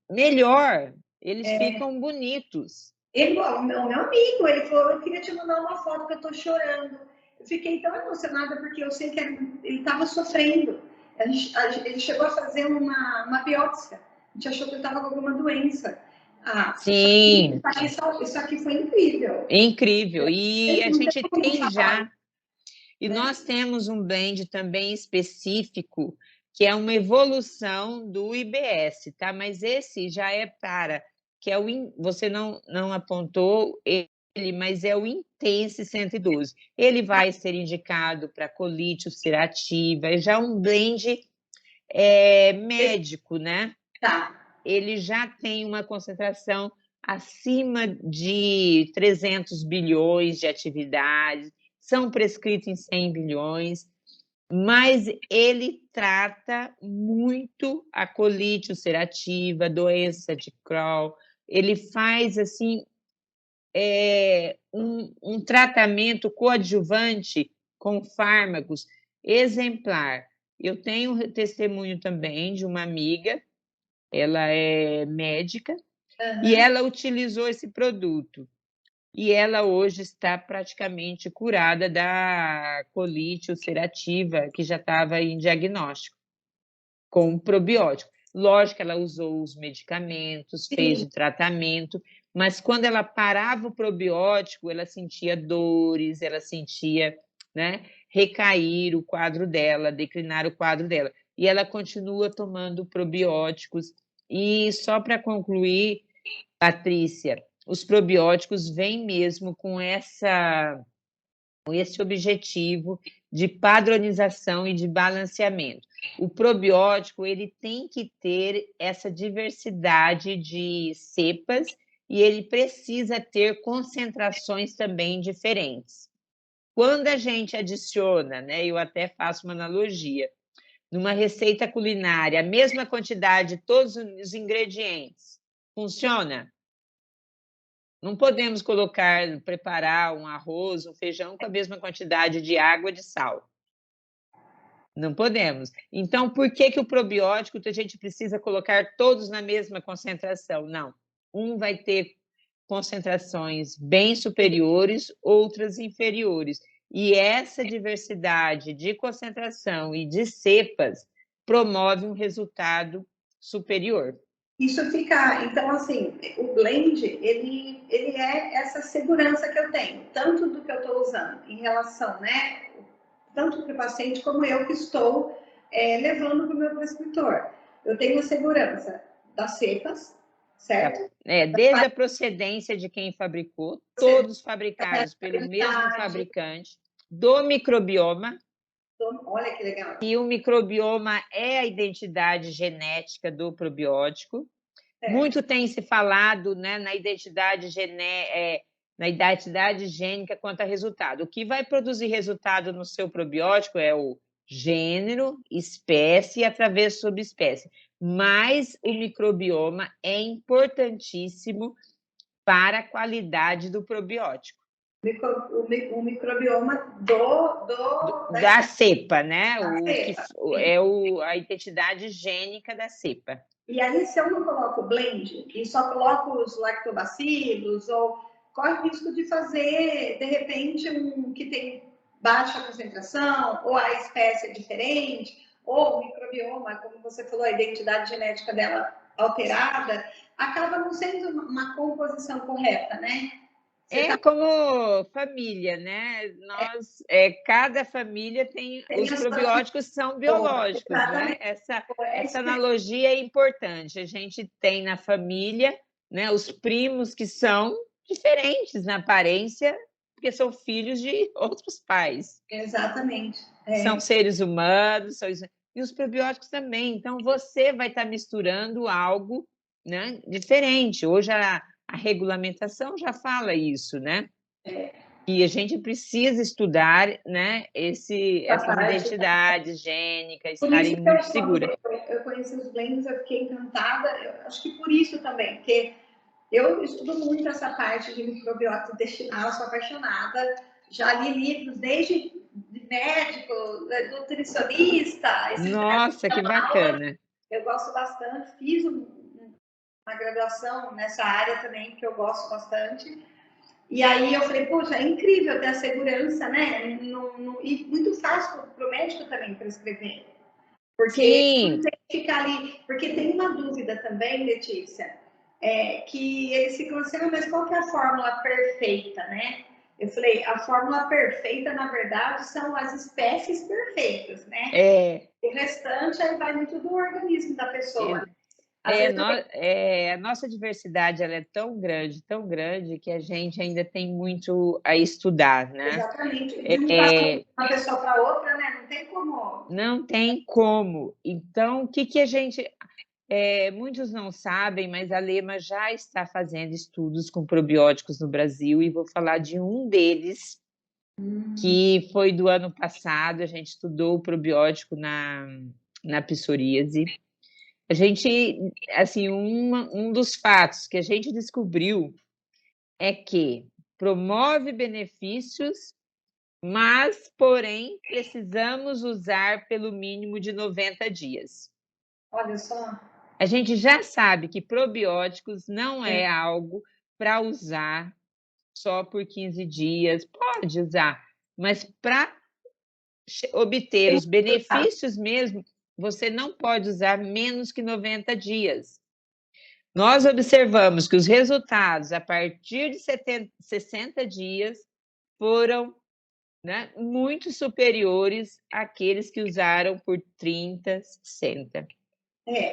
melhor, eles ficam bonitos. O meu amigo, ele falou, eu queria te mandar uma foto que eu tô chorando. Eu fiquei tão emocionada porque eu sei que ele estava sofrendo. Ele chegou a fazer uma biópsia. A gente achou que ele estava com alguma doença. Sim, Isso aqui foi incrível. incrível. E a Não tem gente como tem falar, já, e né? nós temos um blend também específico, que é uma evolução do IBS, tá? Mas esse já é que é você não apontou ele, mas é o Intense 112. Ele vai ser indicado para colite ulcerativa, é já um blend médico, né? Tá. Ele já tem uma concentração acima de 300 bilhões de atividades, são prescritos em 100 bilhões. mas ele trata muito a colite ulcerativa, a doença de Crohn. Ele faz assim um tratamento coadjuvante com fármacos exemplar. Eu tenho testemunho também de uma amiga, ela é médica, e ela utilizou esse produto. E ela hoje está praticamente curada da colite ulcerativa, que já estava em diagnóstico, com probiótico. Lógico que ela usou os medicamentos, fez Sim. o tratamento, mas quando ela parava o probiótico, ela sentia dores, ela sentia, né, recair o quadro dela, declinar o quadro dela. E ela continua tomando probióticos. E só para concluir, Patrícia, os probióticos vêm mesmo com esse objetivo de padronização e de balanceamento. O probiótico ele tem que ter essa diversidade de cepas e ele precisa ter concentrações também diferentes. Quando a gente adiciona, né, eu até faço uma analogia, numa receita culinária, a mesma quantidade de todos os ingredientes, funciona? Não podemos preparar um arroz, um feijão com a mesma quantidade de água e de sal. Não podemos. Então, por que o probiótico a gente precisa colocar todos na mesma concentração? Não. Um vai ter concentrações bem superiores, outras inferiores. E essa diversidade de concentração e de cepas promove um resultado superior. Isso fica, então, assim, o blend, ele é essa segurança que eu tenho, tanto do que eu estou usando em relação, né, tanto para o paciente como eu que estou levando para o meu prescritor. Eu tenho a segurança das cepas, certo? Desde a procedência de quem fabricou, todos fabricados pelo mesmo fabricante, do microbioma. Olha que legal. E o microbioma é a identidade genética do probiótico. Muito tem se falado, né, na identidade gênica quanto a resultado. O que vai produzir resultado no seu probiótico é o gênero, espécie e através de subespécie. Mas o microbioma é importantíssimo para a qualidade do probiótico. O microbioma da cepa, né? cepa. A identidade gênica da cepa. E aí, se eu não coloco blend e só coloco os lactobacilos, ou corre o risco de fazer, de repente, um que tem baixa concentração, ou a espécie é diferente, ou o microbioma, como você falou, a identidade genética dela alterada, acaba não sendo uma composição correta, né? Como família, né? Cada família tem os probióticos são biológicos, né? Essa analogia é importante. A gente tem na família, né, os primos que são diferentes na aparência, porque são filhos de outros pais. Exatamente. São seres humanos, e os probióticos também. Então, você vai estar misturando algo, né, diferente. Hoje, a regulamentação já fala isso, né? E a gente precisa estudar, né, essas identidades gênicas, estarem muito seguras. Eu conheci os blends, eu fiquei encantada. Eu acho que por isso também, porque eu estudo muito essa parte de microbiota intestinal, sou apaixonada. Já li livros desde de médico, nutricionista. Nossa, que bacana! Eu gosto bastante, fiz uma graduação nessa área também, que eu gosto bastante. E aí eu falei, poxa, é incrível ter a segurança, né? E muito fácil para o médico também prescrever. Porque não tem que ficar ali. Porque tem uma dúvida também, Letícia, que eles ficam assim, mas qual que é a fórmula perfeita, né? Eu falei, a fórmula perfeita, na verdade, são as espécies perfeitas, né? O restante aí vai muito do organismo da pessoa. A nossa diversidade ela é tão grande, que a gente ainda tem muito a estudar, né? Exatamente. De uma pessoa para outra, né? Não tem como. Não tem como. Então, o que a gente... muitos não sabem, mas a Lema já está fazendo estudos com probióticos no Brasil, e vou falar de um deles, que foi do ano passado, a gente estudou o probiótico na psoríase. A gente, assim, um dos fatos que a gente descobriu é que promove benefícios, mas, porém, precisamos usar pelo mínimo de 90 dias. Olha só. A gente já sabe que probióticos não é algo para usar só por 15 dias, pode usar, mas para obter os benefícios mesmo, você não pode usar menos que 90 dias. Nós observamos que os resultados a partir de 60 dias foram, né, muito superiores àqueles que usaram por 30, 60.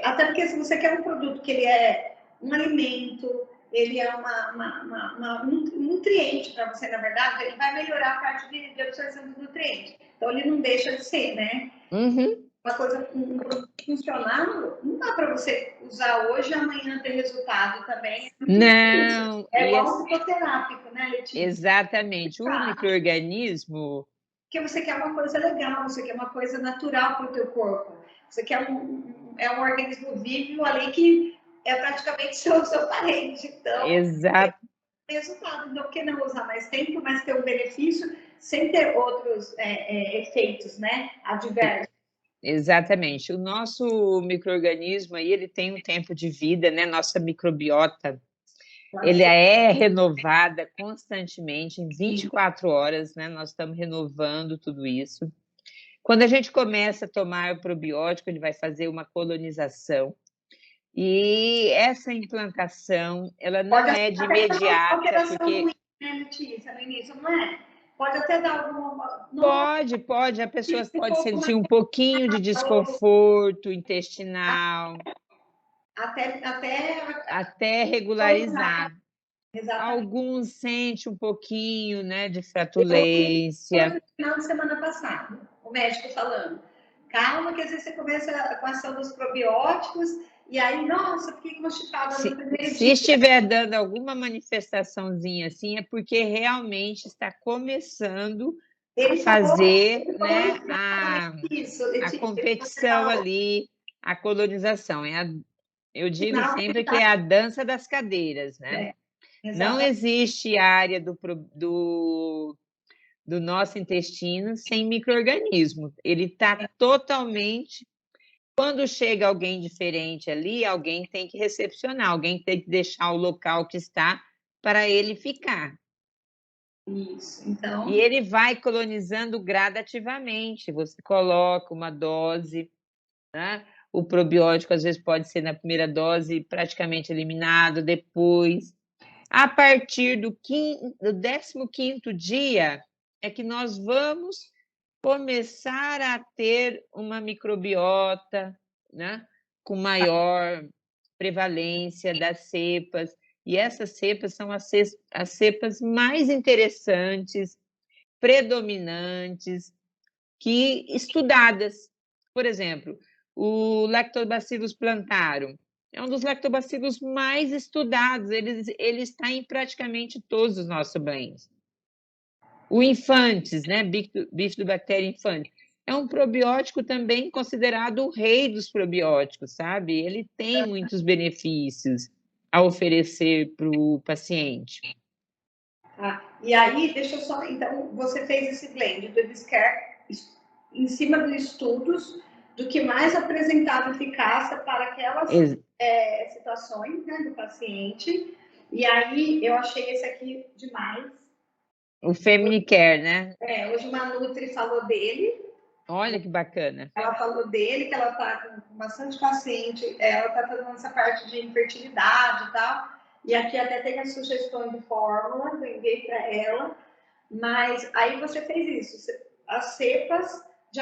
Até porque se você quer um produto que ele é um alimento, ele é um nutriente para você, na verdade, ele vai melhorar a parte de absorção do nutriente. Então, ele não deixa de ser, né? Uhum. Uma coisa, um produto funcional, não dá para você usar hoje e amanhã ter resultado também. Não. É igual um fitoterápico, né, Letícia? Exatamente. O micro-organismo... Porque você quer uma coisa legal, você quer uma coisa natural para o teu corpo. Você quer um organismo vivo ali que é praticamente seu parente. Então, Exato. resultado. Então, por que não usar mais tempo, mas ter um benefício sem ter outros efeitos, né, adversos? Exatamente. O nosso micro-organismo aí, ele tem um tempo de vida, né? Nossa microbiota, ele é renovada constantemente, em 24 horas, né? Nós estamos renovando tudo isso. Quando a gente começa a tomar o probiótico, ele vai fazer uma colonização. E essa implantação, ela não é de imediata, porque... Ruim, né, Letícia, no início, não é? Pode até dar alguma... Pode. A pessoa pode sentir um pouquinho de desconforto intestinal. Até regularizar. Exatamente. Alguns sentem um pouquinho, né, de flatulência. No final de semana passado, o médico falando, calma que às vezes você começa com a ação dos probióticos e aí, nossa, fiquei constipada no primeiro dia. Se estiver dando alguma manifestaçãozinha assim, é porque realmente está começando a fazer, né, a competição ali, a colonização. Eu digo sempre que é a dança das cadeiras, né? Não existe área do nosso intestino sem micro-organismo. Ele está totalmente... Quando chega alguém diferente ali, alguém tem que recepcionar, alguém tem que deixar o local que está para ele ficar. Isso, então... E ele vai colonizando gradativamente. Você coloca uma dose, né? O probiótico, às vezes, pode ser na primeira dose praticamente eliminado, depois. A partir do 15º dia é que nós vamos começar a ter uma microbiota, né, com maior prevalência das cepas, e essas cepas são as cepas mais interessantes, predominantes, que estudadas. Por exemplo, o Lactobacillus plantarum é um dos lactobacilos mais estudados, ele está em praticamente todos os nossos banhos. O infantes, né, Bifidobacterium infantis, é um probiótico também considerado o rei dos probióticos, sabe? Ele tem muitos benefícios a oferecer para o paciente. E aí, deixa eu só... Então, você fez esse blend do Eviscare em cima dos estudos do que mais apresentava eficácia para aquelas situações, né, do paciente. E aí, eu achei esse aqui demais. O Feminicare, né? Hoje uma Nutri falou dele. Olha que bacana. Ela falou dele, que ela está com bastante paciente, ela está fazendo essa parte de infertilidade e tal. E aqui até tem as sugestões de fórmulas, eu enviei para ela. Mas aí você fez isso, as cepas de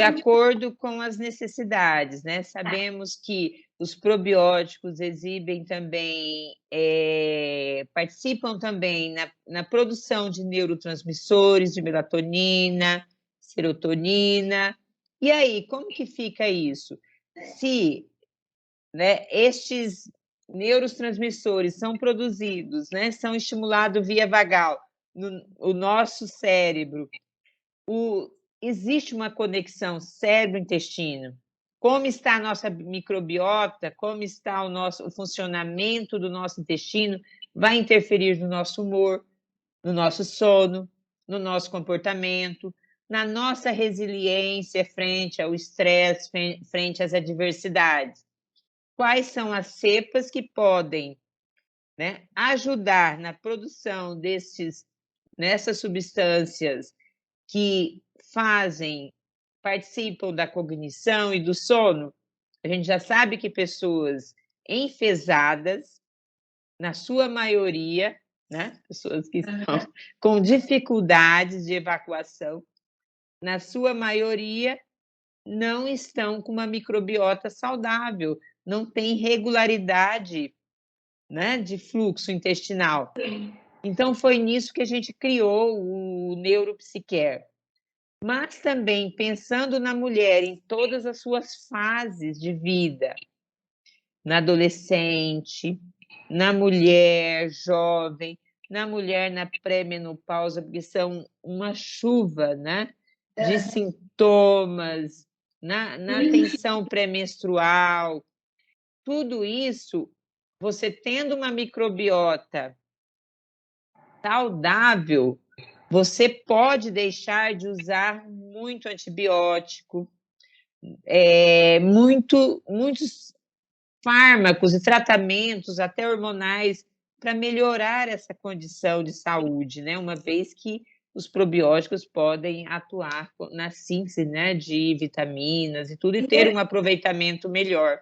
acordo com as necessidades, né? Sabemos que os probióticos exibem também, participam também na produção de neurotransmissores, de melatonina, serotonina. E aí, como que fica isso? Se, né, estes neurotransmissores são produzidos, né, são estimulados via vagal o nosso cérebro, existe uma conexão cérebro-intestino. Como está a nossa microbiota, como está o funcionamento do nosso intestino, vai interferir no nosso humor, no nosso sono, no nosso comportamento, na nossa resiliência frente ao estresse, frente às adversidades. Quais são as cepas que podem, né, ajudar na produção nessas substâncias que participam da cognição e do sono? A gente já sabe que pessoas enfesadas, na sua maioria, né, pessoas que estão com dificuldades de evacuação, na sua maioria, não estão com uma microbiota saudável, não tem regularidade, né, de fluxo intestinal. Então, foi nisso que a gente criou o Neuropsiquer. Mas também pensando na mulher em todas as suas fases de vida, na adolescente, na mulher jovem, na mulher na pré-menopausa, porque são uma chuva, né, de sintomas, na tensão pré-menstrual. Tudo isso, você tendo uma microbiota saudável, você pode deixar de usar muito antibiótico, muitos fármacos e tratamentos, até hormonais, para melhorar essa condição de saúde, né? Uma vez que os probióticos podem atuar na síntese, né, de vitaminas e tudo, e ter um aproveitamento melhor.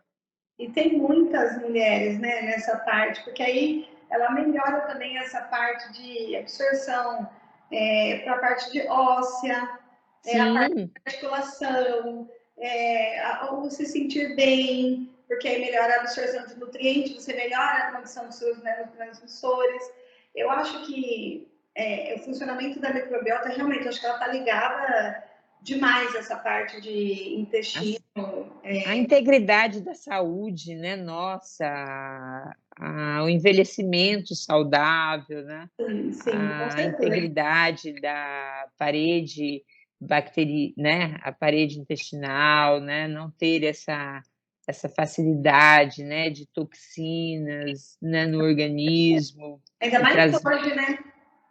E tem muitas mulheres, né, nessa parte, porque aí ela melhora também essa parte de absorção, para a parte de óssea, a parte de articulação, o se sentir bem, porque aí melhora a absorção de nutrientes, você melhora a condição dos seus neurotransmissores. Eu acho que o funcionamento da microbiota, realmente, acho que ela está ligada demais essa parte de intestino. A integridade da saúde, né? Nossa, o envelhecimento saudável, né? Sim, com A certeza. integridade da parede né? A parede intestinal, né? Não ter essa facilidade, né? De toxinas, né? No organismo. Ainda mais hoje, né?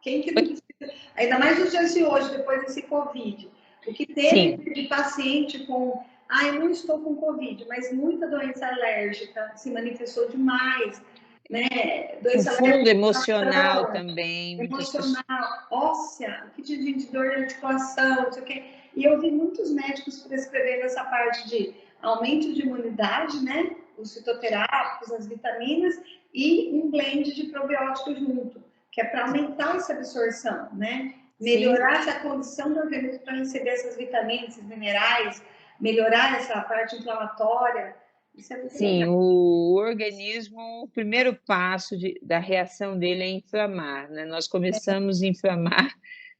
Quem que não precisa? Ainda mais nos dias de hoje, depois desse Covid. O que teve Sim. de paciente com, eu não estou com Covid, mas muita doença alérgica se manifestou demais, né? O Doença fundo alérgica, emocional também, muitas pessoas. emocional, óssea, o que de gente de dor de articulação, não sei o quê. E eu vi muitos médicos prescrevendo essa parte de aumento de imunidade, né? Os fitoterápicos, as vitaminas e um blend de probióticos junto, que é para aumentar essa absorção, né? Melhorar essa condição do organismo para receber essas vitaminas, esses minerais, melhorar essa parte inflamatória. Isso é muito Sim, legal. o organismo, o primeiro passo da reação dele é inflamar, né? Nós começamos a inflamar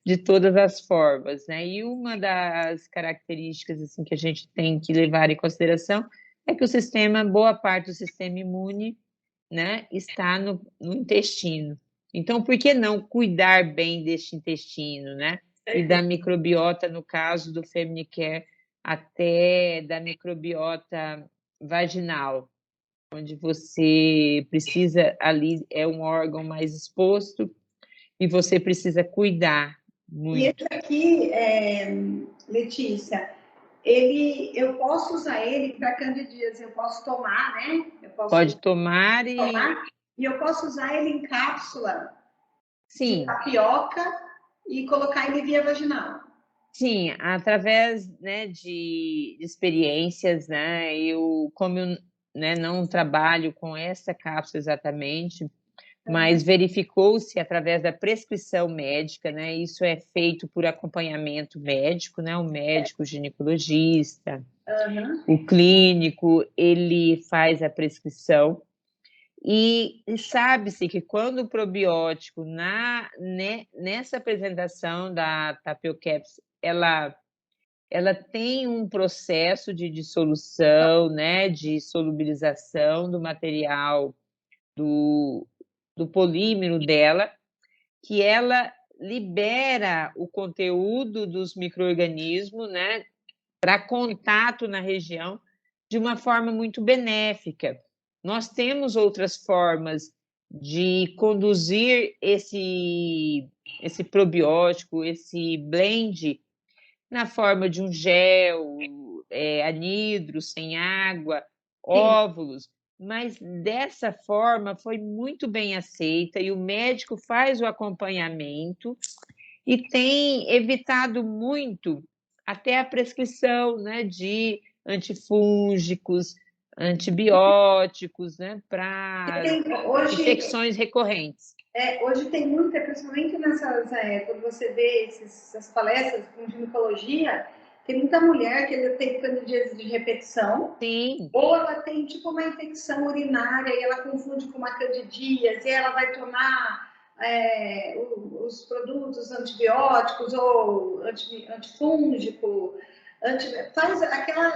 de todas as formas, né? E uma das características assim que a gente tem que levar em consideração é que boa parte do sistema imune, né, está no intestino. Então, por que não cuidar bem deste intestino, né? E da microbiota, no caso do Femini Care, até da microbiota vaginal, onde você precisa, ali é um órgão mais exposto e você precisa cuidar E esse muito. aqui, Letícia, eu posso usar ele para candidíase, eu posso tomar, né? Eu posso Pode tomar tomar e eu posso usar ele em cápsula de sim, tapioca e colocar ele via vaginal. sim, através, né, de experiências, né, como eu, né, não trabalho com essa cápsula exatamente, mas verificou-se através da prescrição médica, né, isso é feito por acompanhamento médico, né, o médico ginecologista, o clínico, ele faz a prescrição, e sabe-se que quando o probiótico, nessa apresentação da Tapiocaps, ela tem um processo de dissolução, né, de solubilização do material, do polímero dela, que ela libera o conteúdo dos micro-organismos, né, para contato na região de uma forma muito benéfica. Nós temos outras formas de conduzir esse probiótico, esse blend, na forma de um gel, anidro, sem água, Sim. óvulos, mas dessa forma foi muito bem aceita e o médico faz o acompanhamento e tem evitado muito até a prescrição, né, de antifúngicos, antibióticos, né, para Hoje, infecções recorrentes. hoje tem muita, principalmente nessas, quando você vê essas palestras com ginecologia, tem muita mulher que tem candidíase de repetição, Sim, ou ela tem tipo uma infecção urinária e ela confunde com uma candidíase, e ela vai tomar os produtos antibióticos ou antifúngico, faz aquela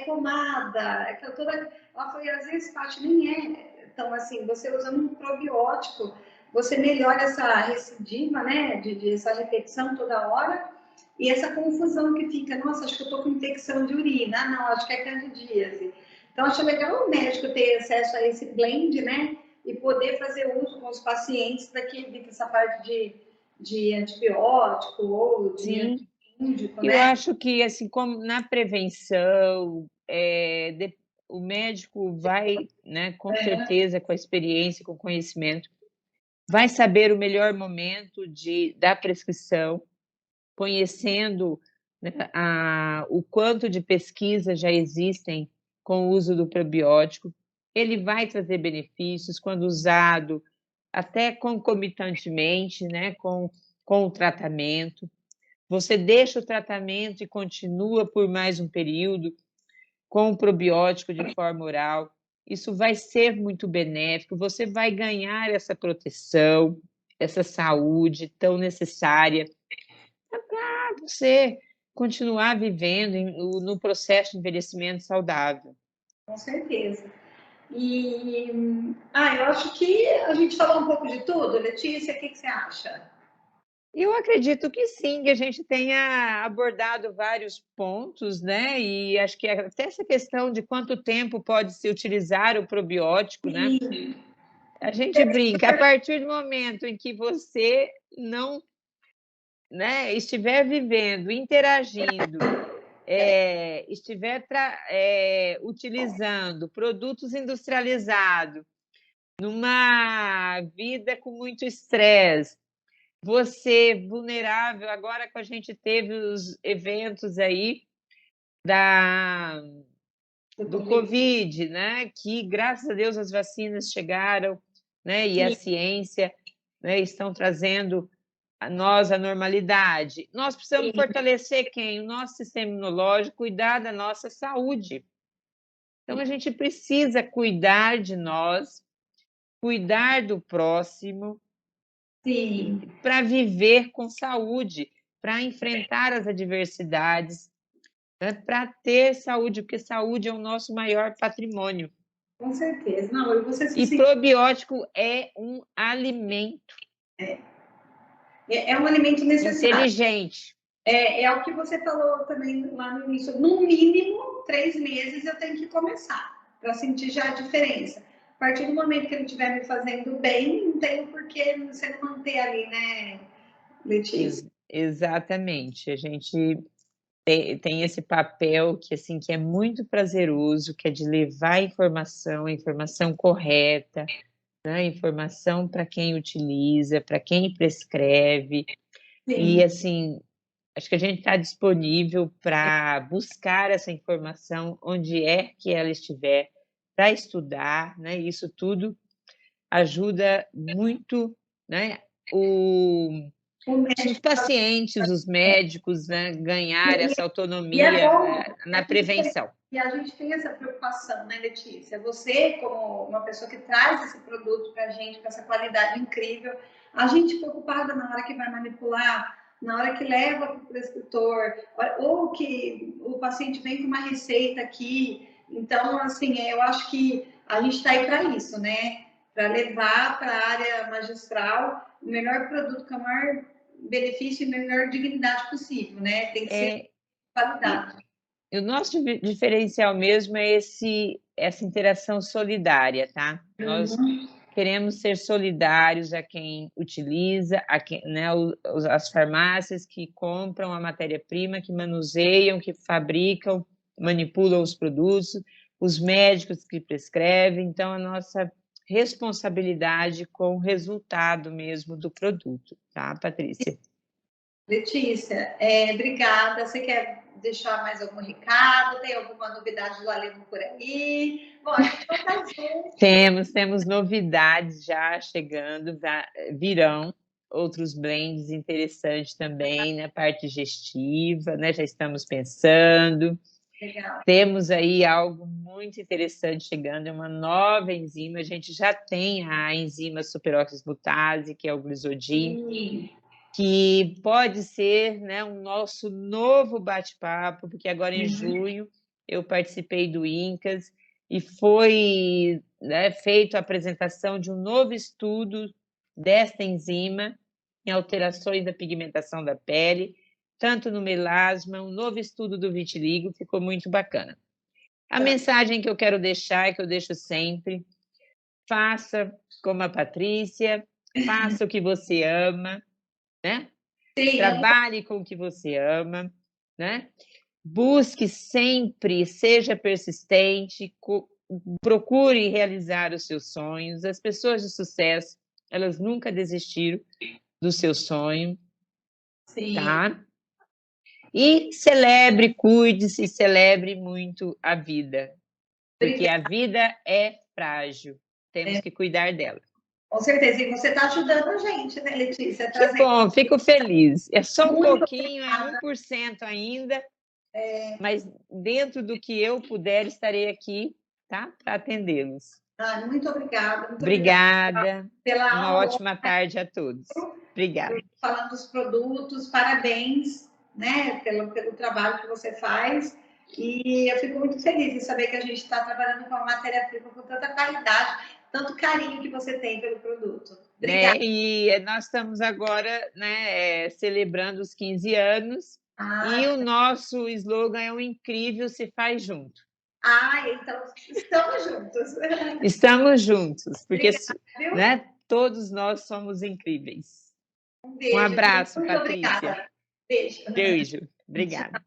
pomada, aquela toda, ela foi às vezes parte nem é. Então, assim, você usando um probiótico, você melhora essa recidiva, né, de essa repetição toda hora, e essa confusão que fica, nossa, acho que eu tô com infecção de urina, não, acho que é candidíase. Então, acho legal o médico ter acesso a esse blend, né, e poder fazer uso com os pacientes para que evite essa parte de antibiótico ou de sim. antifúngico, Eu né? acho que, assim, como na prevenção, o médico vai, né, com certeza, com a experiência, com o conhecimento, vai saber o melhor momento da prescrição, conhecendo, né, o quanto de pesquisa já existem com o uso do probiótico. Ele vai trazer benefícios quando usado até concomitantemente, né, com o tratamento. Você deixa o tratamento e continua por mais um período com o probiótico de forma oral. Isso vai ser muito benéfico, você vai ganhar essa proteção, essa saúde tão necessária para você continuar vivendo no processo de envelhecimento saudável. Com certeza. E eu acho que a gente falou um pouco de tudo. Letícia, o que você acha? Eu acredito que sim, que a gente tenha abordado vários pontos, né? E acho que até essa questão de quanto tempo pode se utilizar o probiótico, né? Sim, A gente brinca, a partir do momento em que você não, né, estiver vivendo, interagindo, estiver utilizando produtos industrializados, numa vida com muito estresse, você vulnerável, agora que a gente teve os eventos aí da do Covid, né, que graças a Deus as vacinas chegaram, né, e a sim, ciência, né, estão trazendo a nós a normalidade. Nós precisamos sim, fortalecer quem? O nosso sistema imunológico, cuidar da nossa saúde. Então a gente precisa cuidar de nós, cuidar do próximo, sim, para viver com saúde, para enfrentar as adversidades, né, para ter saúde, porque saúde é o nosso maior patrimônio. com certeza. Não, e você se E sente. probiótico é um alimento É um alimento necessário. inteligente. É o que você falou também lá no início. No mínimo, 3 meses eu tenho que começar para sentir já a diferença. A partir do momento que ele estiver me fazendo bem, não tem por que você não manter ali, né, Letícia? Exatamente. A gente tem esse papel que, assim, que é muito prazeroso, que é de levar a informação correta, né, a informação para quem utiliza, para quem prescreve. E, Sim, assim, acho que a gente está disponível para buscar essa informação onde é que ela estiver, para estudar, né? Isso tudo ajuda muito, né, o os médico. pacientes, os médicos, né, ganhar E, essa e é autonomia, bom, na prevenção. e a gente tem essa preocupação, né, Letícia? Você, como uma pessoa que traz esse produto para a gente, com essa qualidade incrível, a gente preocupada na hora que vai manipular, na hora que leva para o prescritor, ou que o paciente vem com uma receita aqui. Então, assim, eu acho que a gente está aí para isso, né? Para levar para a área magistral o melhor produto com a maior benefício e melhor dignidade possível, né? Tem que ser qualidade. E o nosso diferencial mesmo é essa interação solidária, tá? Nós queremos ser solidários a quem utiliza, né, as farmácias que compram a matéria-prima, que manuseiam, que fabricam, manipulam os produtos, os médicos que prescrevem. Então, a nossa responsabilidade com o resultado mesmo do produto, tá, Patrícia? Letícia, obrigada. Você quer deixar mais algum recado? Tem alguma novidade do Alemão por aí? Bom, a gente vai estar junto. Temos novidades já chegando, virão outros blends interessantes também na parte digestiva, né? Já estamos pensando. Legal. Temos aí algo muito interessante chegando, é uma nova enzima. A gente já tem a enzima superoxidase, que é o Glisodin, que pode ser, né, um nosso novo bate-papo, porque agora em junho eu participei do INCAS e foi, né, feita a apresentação de um novo estudo desta enzima em alterações da pigmentação da pele, tanto no melasma, um novo estudo do vitiligo, ficou muito bacana. A mensagem que eu quero deixar, que eu deixo sempre: faça como a Patrícia, faça o que você ama, né? Sim, Trabalhe com o que você ama, né? Busque sempre, seja persistente, procure realizar os seus sonhos. As pessoas de sucesso, elas nunca desistiram do seu sonho, sim. tá? E celebre, cuide-se, celebre muito a vida, porque a vida é frágil, temos que cuidar dela. Com certeza, e você está ajudando a gente, né, Letícia? Que bom, fico feliz. É só um pouquinho, obrigada. é 1% ainda, mas dentro do que eu puder, estarei aqui, tá? Para atendê-los. Muito obrigada. Muito obrigada. Pela uma aula. Ótima tarde a todos. Obrigada. Falando dos produtos, parabéns, né, pelo trabalho que você faz. E eu fico muito feliz em saber que a gente está trabalhando com uma matéria-prima com tanta qualidade, tanto carinho que você tem pelo produto. Obrigada. E nós estamos agora, né, celebrando os 15 anos, e o nosso slogan é: o incrível se faz junto. Então estamos juntos. Estamos juntos, porque Obrigada, né, todos nós somos incríveis. Um beijo. Um abraço, Muito Patrícia. obrigada. Beijo. Beijo. Obrigada.